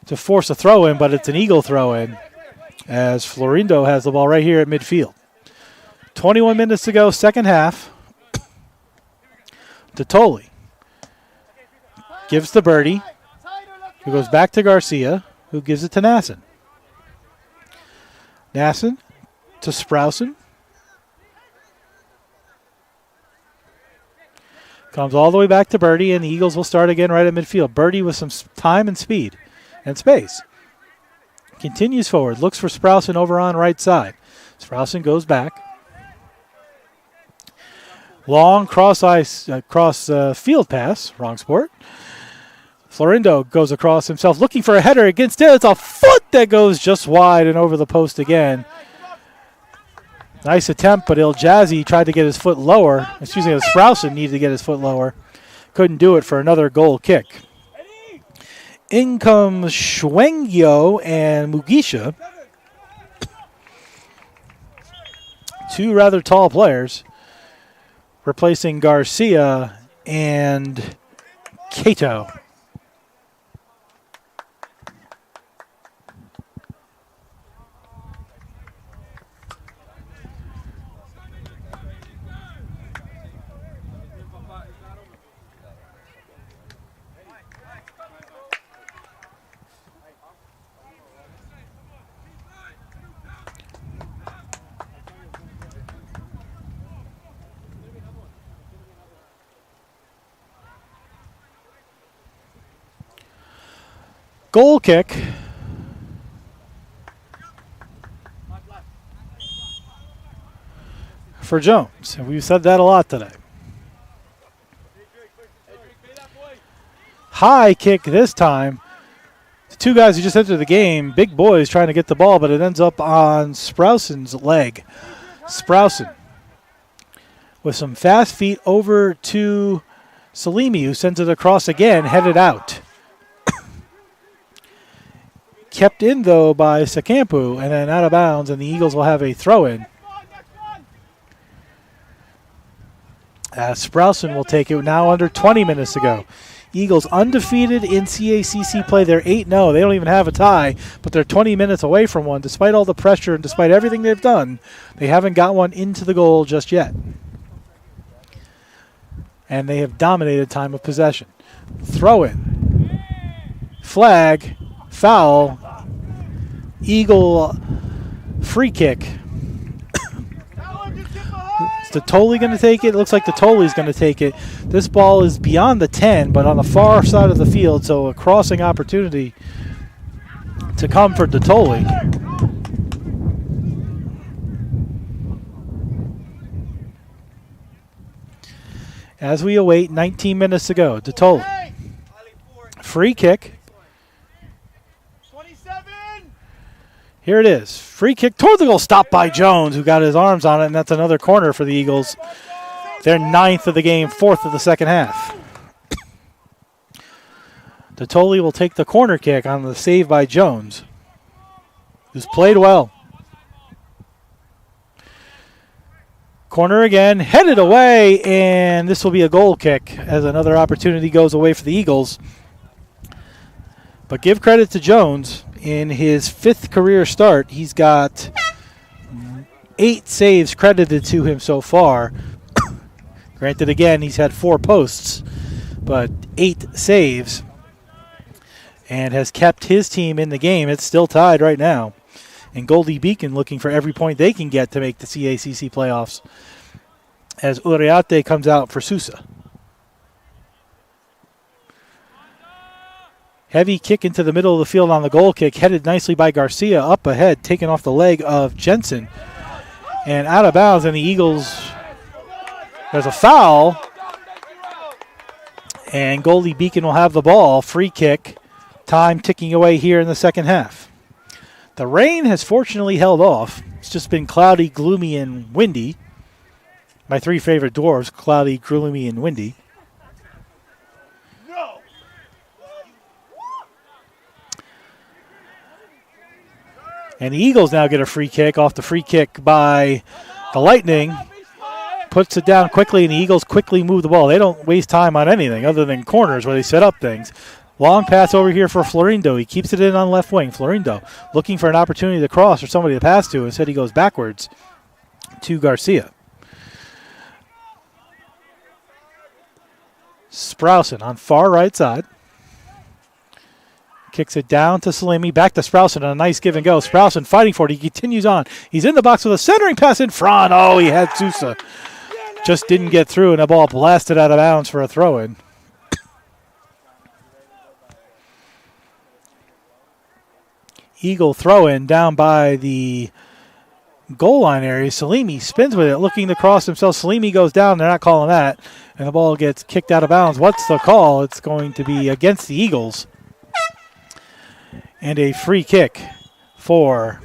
to force a throw-in, but it's an Eagle throw-in as Florindo has the ball right here at midfield. 21 minutes to go, second half. To Tolley. Gives to Birdie, who goes back to Garcia, who gives it to Nasson. Nasson to Sprouson. Comes all the way back to Birdie, and the Eagles will start again right at midfield. Birdie with some time and speed and space. Continues forward, looks for Sprouson over on right side. Sprouson goes back. Long cross field pass, wrong sport. Florindo goes across himself looking for a header against it. It's a foot that goes just wide and over the post again. Nice attempt, but Il Jazzy tried to get his foot lower. Excuse me, Sprouson needed to get his foot lower. Couldn't do it for another goal kick. In comes Schwengyo and Mugisha. Two rather tall players, replacing Garcia and Cato. Goal kick for Jones. And we've said that a lot today. High kick this time. The two guys who just entered the game, big boys trying to get the ball, but it ends up on Sprouson's leg. Sprouson with some fast feet over to Salimi, who sends it across again, headed out. Kept in, though, by Sakampu, and then out of bounds, and the Eagles will have a throw-in. Sprouson will take it now under 20 minutes to go. Eagles undefeated in CACC play. They're 8-0. They don't even have a tie, but they're 20 minutes away from one. Despite all the pressure and despite everything they've done, they haven't got one into the goal just yet. And they have dominated time of possession. Throw-in. Flag. Foul. Eagle free kick. Is Totoli going to take it? It looks like Totoli's going to take it. This ball is beyond the 10, but on the far side of the field, so a crossing opportunity to come for Totoli. As we await 19 minutes to go, Totoli. Free kick. Here it is. Free kick toward the goal. Stopped by Jones, who got his arms on it, and that's another corner for the Eagles. They're 9th of the game, 4th of the second half. Totoli will take the corner kick on the save by Jones, who's played well. Corner again, headed away, and this will be a goal kick as another opportunity goes away for the Eagles. But give credit to Jones. In his 5th career start, he's got 8 saves credited to him so far. Granted, again, he's had 4 posts, but 8 saves, and has kept his team in the game. It's still tied right now. And Goldey-Beacom looking for every point they can get to make the CACC playoffs as Uriarte comes out for Sousa. Heavy kick into the middle of the field on the goal kick, headed nicely by Garcia, up ahead, taken off the leg of Jensen. And out of bounds, and the Eagles, there's a foul. And Goldey-Beacom will have the ball. Free kick, time ticking away here in the second half. The rain has fortunately held off. It's just been cloudy, gloomy, and windy. My 3 favorite dwarves, cloudy, gloomy, and windy. And the Eagles now get a free kick off the free kick by the Lightning. Puts it down quickly, and the Eagles quickly move the ball. They don't waste time on anything other than corners where they set up things. Long pass over here for Florindo. He keeps it in on left wing. Florindo looking for an opportunity to cross or somebody to pass to. Instead, he goes backwards to Garcia. Sprouson on far right side. Kicks it down to Salimi, back to Sprouson, and a nice give and go. Sprouson fighting for it. He continues on. He's in the box with a centering pass in front. Oh, he had Sousa. Just didn't get through, and the ball blasted out of bounds for a throw-in. Eagle throw-in down by the goal line area. Salimi spins with it, looking to cross himself. Salimi goes down. They're not calling that. And the ball gets kicked out of bounds. What's the call? It's going to be against the Eagles. And a free kick for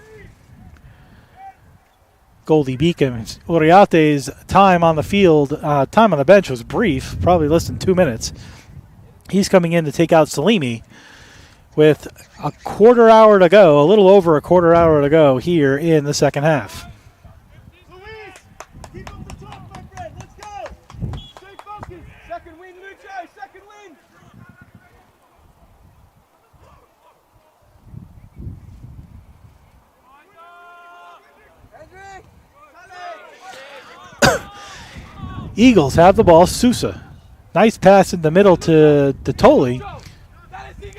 Goldey-Beacom. Uriarte's time on the field, time on the bench was brief, probably less than 2 minutes. He's coming in to take out Salimi with a quarter hour to go, a little over a quarter hour to go here in the second half. Luis, keep up the top, my friend. Let's go. Stay focused. Second wing, Luce. Second wing. Eagles have the ball. Sousa. Nice pass in the middle to Toli.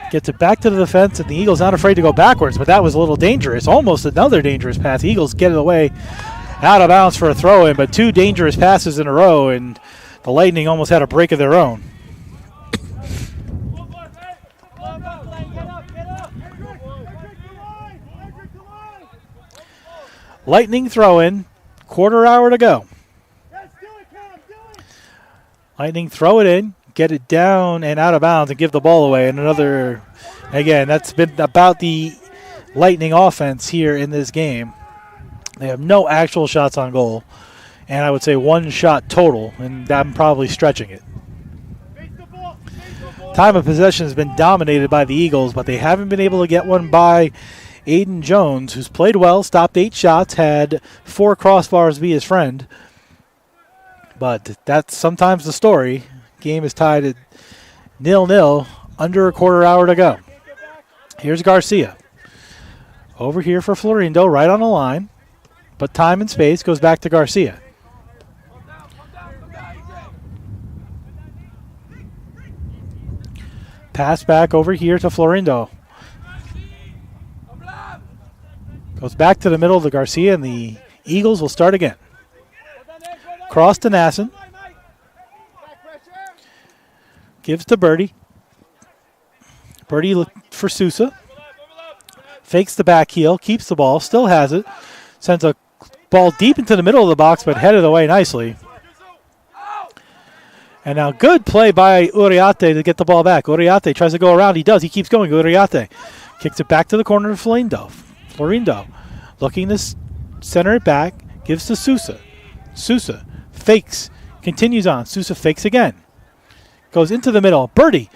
Gets it back to the defense, and the Eagles not afraid to go backwards, but that was a little dangerous. Almost another dangerous pass. Eagles get it away out of bounds for a throw-in, but 2 dangerous passes in a row, and the Lightning almost had a break of their own. Lightning throw-in, quarter hour to go. Lightning throw it in, get it down and out of bounds and give the ball away. And another, again, that's been about the Lightning offense here in this game. They have no actual shots on goal, and I would say 1 shot total, and I'm probably stretching it. Time of possession has been dominated by the Eagles, but they haven't been able to get one by Aiden Jones, who's played well, stopped 8 shots, had 4 crossbars be his friend. But that's sometimes the story. Game is tied at 0-0, under a quarter hour to go. Here's Garcia. Over here for Florindo, right on the line. But time and space goes back to Garcia. Pass back over here to Florindo. Goes back to the middle to Garcia, and the Eagles will start again. Cross to Nasson. Gives to Birdie. Birdie look for Sousa. Fakes the back heel, keeps the ball, still has it. Sends a ball deep into the middle of the box, but headed away nicely. And now good play by Uriarte to get the ball back. Uriarte tries to go around. He does. He keeps going. Uriarte kicks it back to the corner to Florindo. Florindo looking to center it back. Gives to Sousa. Sousa fakes. Continues on. Sousa fakes again. Goes into the middle. Birdie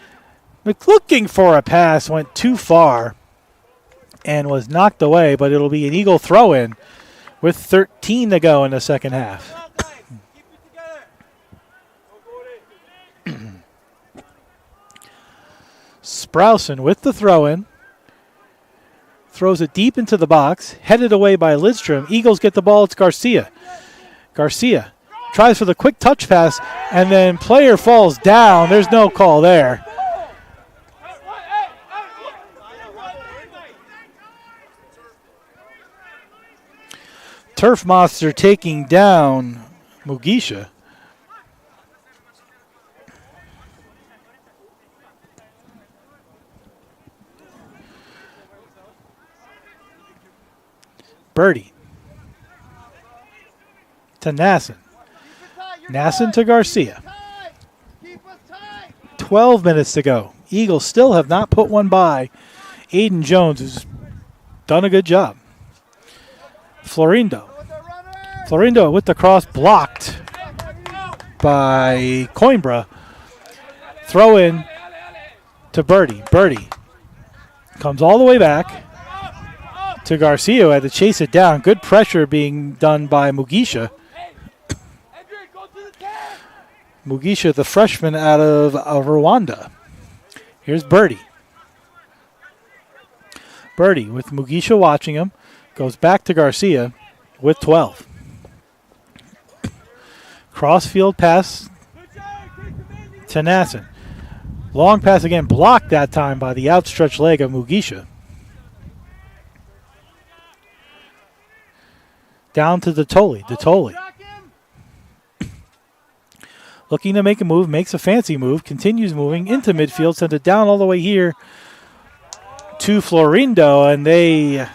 looking for a pass. Went too far and was knocked away, but it'll be an Eagle throw-in with 13 to go in the second half. Sprowson with the throw-in. Throws it deep into the box. Headed away by Lidstrom. Eagles get the ball. It's Garcia. Garcia tries for the quick touch pass, and then player falls down. There's no call there. Turf Monster taking down Mugisha. Birdie to Nasson. Nasson to Garcia. 12 minutes to go. Eagles still have not put one by Aiden Jones, who's done a good job. Florindo. Florindo with the cross, blocked by Coimbra. Throw in to Birdie. Birdie comes all the way back to Garcia, who had to chase it down. Good pressure being done by Mugisha. Mugisha, the freshman out of Rwanda. Here's Birdie. Birdie with Mugisha watching him. Goes back to Garcia with 12. Crossfield pass to Nasson. Long pass again, blocked that time by the outstretched leg of Mugisha. Down to Detoli. Detoli. Looking to make a move, makes a fancy move, continues moving into midfield, sends it down all the way here to Florindo, and they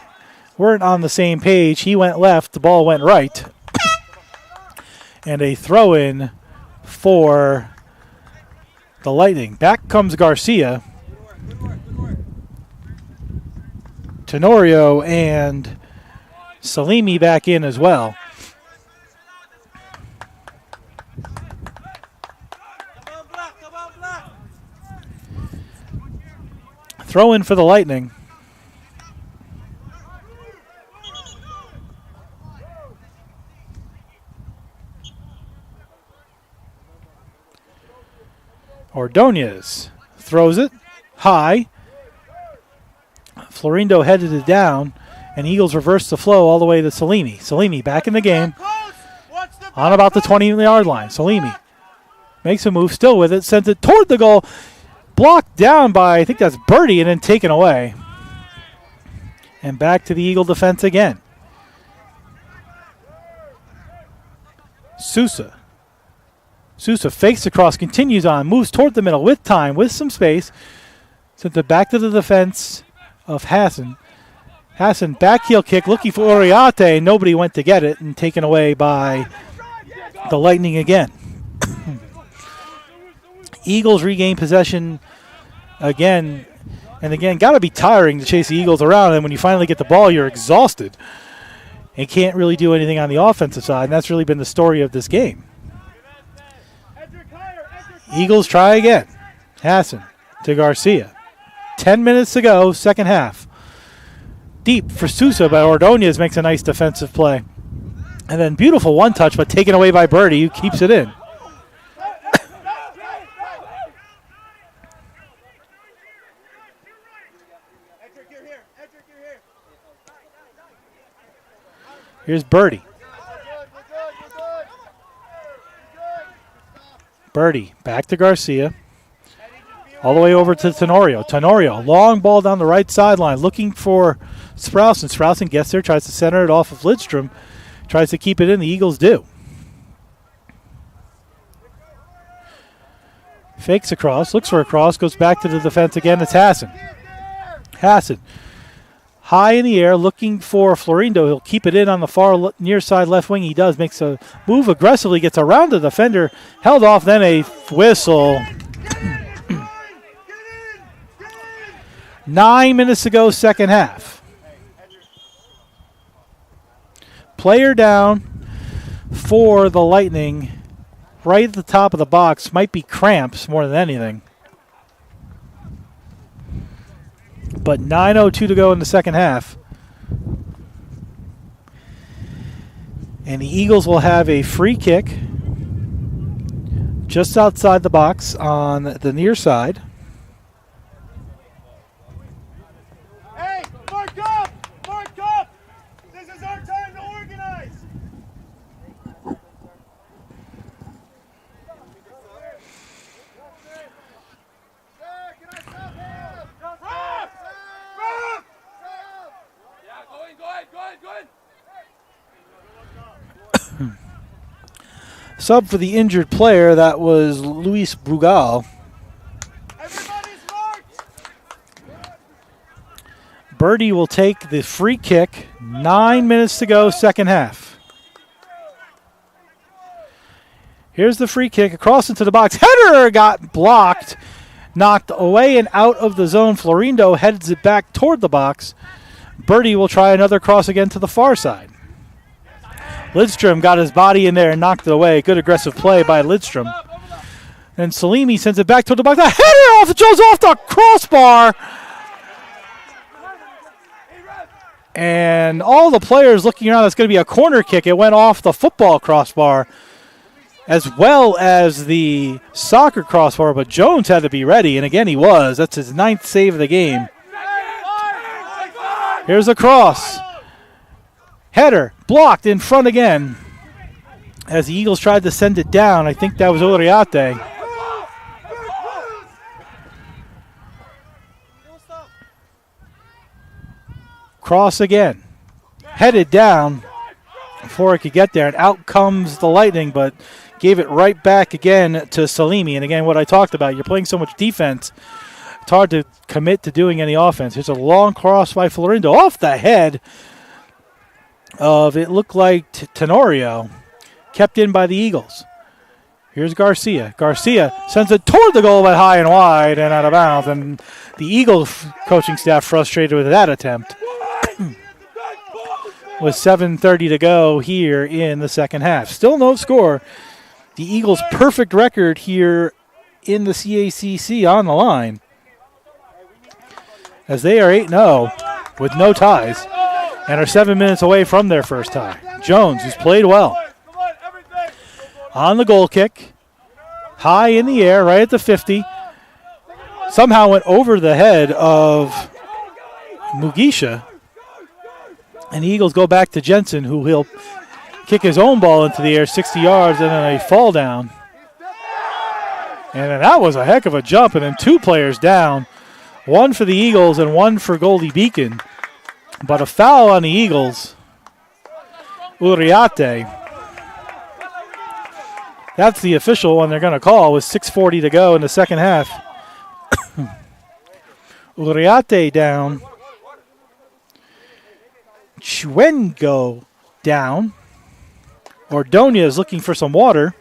weren't on the same page. He went left, the ball went right. And a throw-in for the Lightning. Back comes Garcia. Tenorio and Salimi back in as well. Throw in for the Lightning. Ordonez throws it high. Florindo headed it down, and Eagles reverse the flow all the way to Salimi. Salimi back in the game on about the 20-yard line. Salimi makes a move, still with it, sends it toward the goal. Blocked down by, I think that's Birdie, and then taken away. And back to the Eagle defense again. Sousa fakes across, continues on, moves toward the middle with time, with some space. Sent it back to the defense of Hassan. Hassan, back heel kick, looking for Oriate. Nobody went to get it, and taken away by the Lightning again. Eagles regain possession again and again. Got to be tiring to chase the Eagles around, and when you finally get the ball, you're exhausted and can't really do anything on the offensive side, and that's really been the story of this game. Eagles try again. Hassan to Garcia. 10 minutes to go, second half. Deep for Sousa, but Ordonez makes a nice defensive play. And then beautiful one-touch, but taken away by Birdie, who keeps it in. Here's Birdie. Birdie back to Garcia. All the way over to Tenorio. Tenorio, long ball down the right sideline, looking for Sprouson. Sprouson gets there, tries to center it off of Lidstrom, tries to keep it in. The Eagles do. Fakes across, looks for a cross, goes back to the defense again. It's Hassan. Hassan, high in the air, looking for Florindo. He'll keep it in on the far near side left wing. He does, makes a move aggressively, gets around the defender, held off, then a whistle. 9 minutes to go, second half. Player down for the Lightning, right at the top of the box. Might be cramps more than anything. But 9:02 to go in the second half. And the Eagles will have a free kick just outside the box on the near side. Hey, mark up! Mark up! This is our time to organize! Sub for the injured player, that was Luis Brugal. Birdie will take the free kick. 9 minutes to go, second half. Here's the free kick across into the box. Header got blocked, knocked away and out of the zone. Florindo heads it back toward the box. Birdie will try another cross again to the far side. Lidstrom got his body in there and knocked it away. Good aggressive play by Lidstrom. And Salimi sends it back toward the box. The header off, it goes off the crossbar. And all the players looking around, that's going to be a corner kick. It went off the football crossbar as well as the soccer crossbar, but Jones had to be ready, and again he was. That's his 9th save of the game. Here's a cross. Header blocked in front again as the Eagles tried to send it down. I think that was Oriate. Cross again. Headed down before it could get there, and out comes the Lightning, but gave it right back again to Salimi. And again, what I talked about, you're playing so much defense, it's hard to commit to doing any offense. Here's a long cross by Florindo off the head of, it looked like Tenorio, kept in by the Eagles. Here's Garcia. Garcia sends it toward the goal, but high and wide and out of bounds. And the Eagles coaching staff frustrated with that attempt. With 7:30 to go here in the second half. Still no score. The Eagles' perfect record here in the CACC on the line, as they are 8-0 with no ties and are 7 minutes away from their first tie. Jones, who's played well, on the goal kick, high in the air, right at the 50. Somehow went over the head of Mugisha. And the Eagles go back to Jensen, who will kick his own ball into the air 60 yards, and then a fall down. And then that was a heck of a jump, and then 2 players down. One for the Eagles and one for Goldey-Beacom. But a foul on the Eagles. Uriarte. That's the official one they're going to call with 6:40 to go in the second half. Uriarte down. Chuengo down. Ordonia is looking for some water.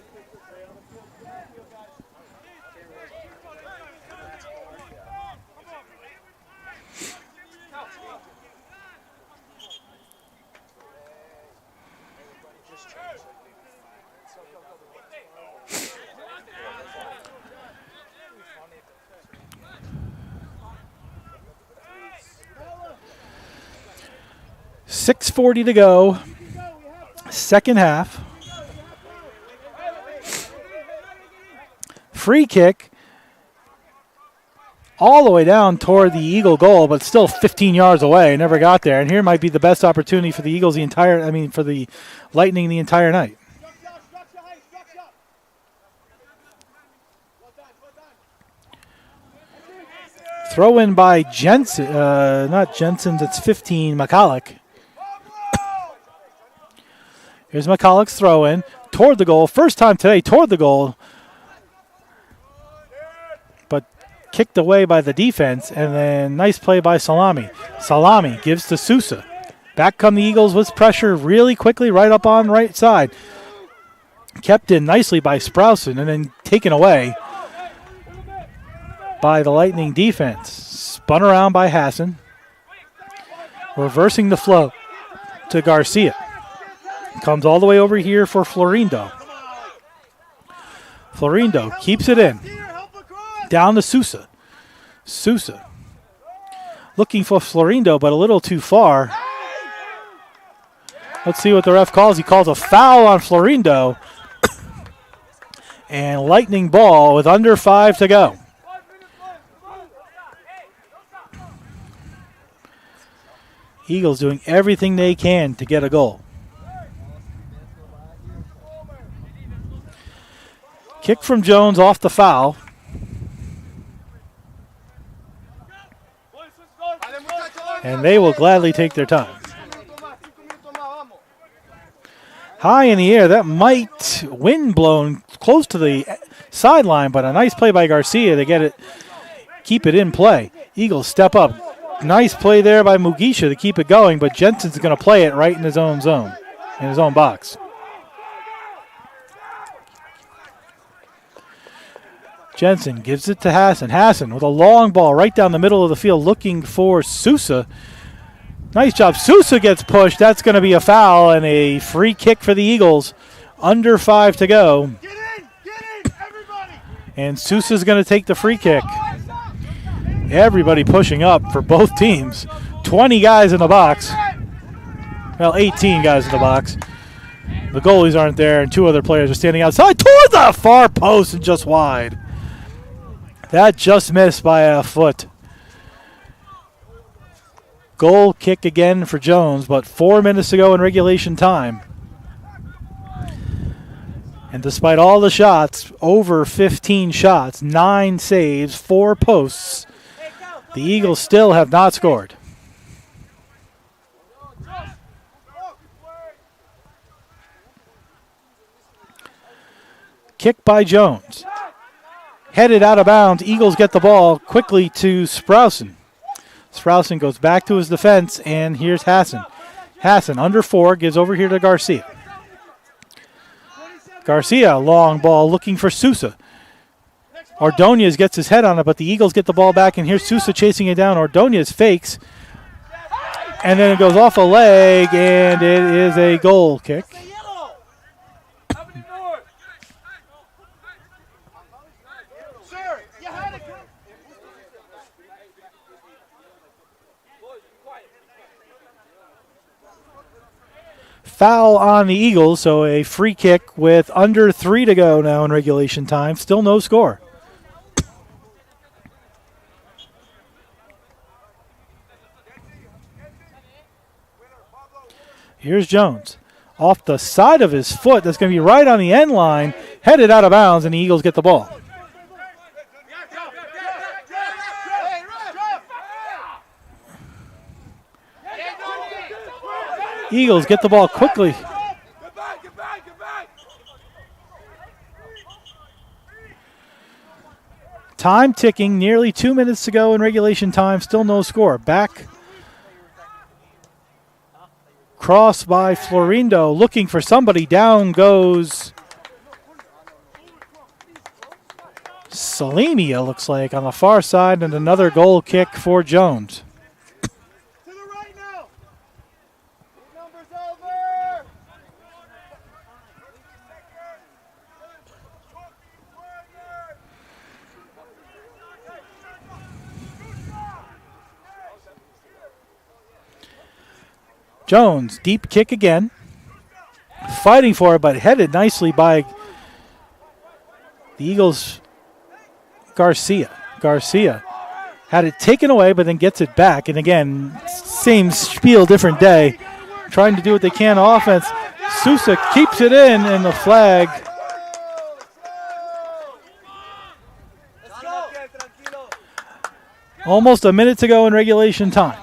.640 to go, second half. Free kick all the way down toward the Eagle goal, but still 15 yards away. Never got there. And here might be the best opportunity for the Eagles for the Lightning the entire night. Throw in by Jensen, not Jensen, it's 15, McCulloch. Here's McCulloch's throw in toward the goal. First time today toward the goal, but kicked away by the defense. And then nice play by Salami. Salami gives to Sousa. Back come the Eagles with pressure really quickly right up on right side. Kept in nicely by Sprousen and then taken away by the Lightning defense. Spun around by Hassan. Reversing the flow to Garcia. Comes all the way over here for Florindo. Florindo keeps it in. Down to Sousa. Sousa. Looking for Florindo, but a little too far. Let's see what the ref calls. He calls a foul on Florindo. And Lightning ball with under 5 to go. Eagles doing everything they can to get a goal. Kick from Jones off the foul. And they will gladly take their time. High in the air, that might wind blown close to the sideline, but a nice play by Garcia to get it, keep it in play. Eagles step up. Nice play there by Mugisha to keep it going, but Jensen's going to play it right in his own zone, in his own box. Jensen gives it to Hassan. Hassan with a long ball right down the middle of the field looking for Sousa. Nice job. Sousa gets pushed. That's going to be a foul and a free kick for the Eagles. Under 5 to go. Get in, everybody. And Sousa's going to take the free kick. Everybody pushing up for both teams. 20 guys in the box. Well, 18 guys in the box. The goalies aren't there, and 2 other players are standing outside toward the far post and just wide. That just missed by a foot. Goal kick again for Jones, but 4 minutes to go in regulation time. And despite all the shots, over 15 shots, 9 saves, 4 posts, the Eagles still have not scored. Kick by Jones. Headed out of bounds. Eagles get the ball quickly to Sprousen. Sprousen goes back to his defense, and here's Hassan. Hassan under 4, gives over here to Garcia. Garcia, long ball looking for Sousa. Ordonez gets his head on it, but the Eagles get the ball back, and here's Sousa chasing it down. Ordonez fakes, and then it goes off a leg, and it is a goal kick. Foul on the Eagles, so a free kick with under 3 to go now in regulation time. Still no score. Here's Jones. Off the side of his foot, that's going to be right on the end line, headed out of bounds, and the Eagles get the ball. Eagles get the ball quickly. Time ticking, nearly 2 minutes to go in regulation time, still no score. Back. Cross by Florindo, looking for somebody. Down goes Salimi, it looks like, on the far side, and another goal kick for Jones. Jones, deep kick again. Fighting for it, but headed nicely by the Eagles' Garcia. Garcia had it taken away, but then gets it back. And again, same spiel, different day. Trying to do what they can on offense. Sousa keeps it in, and the flag. Almost a minute to go in regulation time.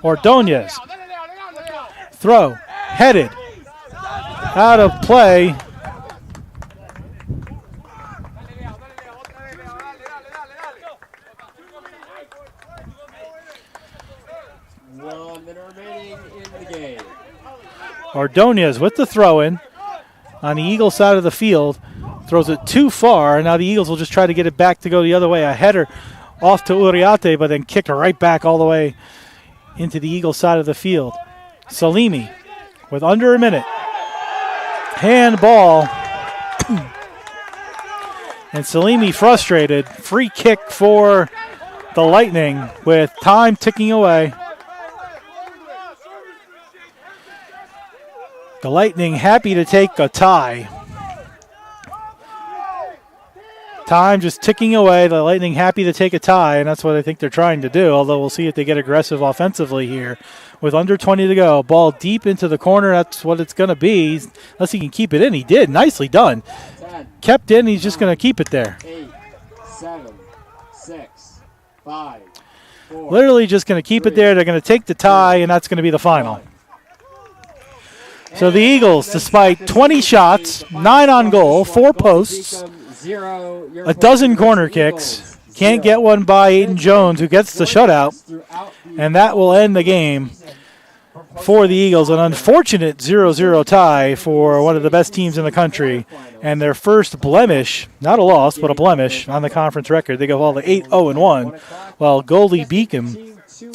Ordonez. Throw, headed, out of play. One minute remaining in the game. Ordonez with the throw-in on the Eagles side of the field. Throws it too far, and now the Eagles will just try to get it back to go the other way. A header off to Uriarte, but then kicked right back all the way into the Eagles side of the field. Salimi with under a minute. Handball. And Salimi frustrated. Free kick for the Lightning with time ticking away. The Lightning happy to take a tie. Time just ticking away. The Lightning happy to take a tie, and that's what I think they're trying to do, although we'll see if they get aggressive offensively here. With under 20 to go, ball deep into the corner, that's what it's going to be, unless he can keep it in. He did. Nicely done. 10, kept in. He's just going to keep it there. 8, 7, 6, 5, 4. Literally just going to keep it there. They're going to take the tie, and that's going to be the final. So the Eagles, despite 20 shots, 9 on goal, 4 posts, a dozen corner kicks, can't get one by Aiden Jones, who gets the shutout, and that will end the game for the Eagles. An unfortunate 0-0 tie for one of the best teams in the country, and their first blemish, not a loss, but a blemish on the conference record. They go all to 8-0-1, while Goldey-Beacom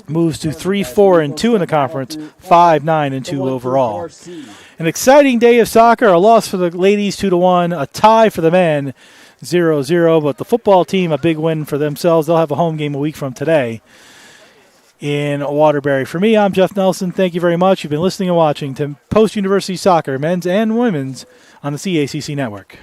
moves to 3-4-2 in the conference, 5-9-2 overall. An exciting day of soccer, a loss for the ladies 2-1, a tie for the men 0-0, but the football team a big win for themselves. They'll have a home game a week from today in Waterbury. For me, I'm Jeff Nelson. Thank you very much. You've been listening and watching to Post University Soccer, men's and women's, on the CACC Network.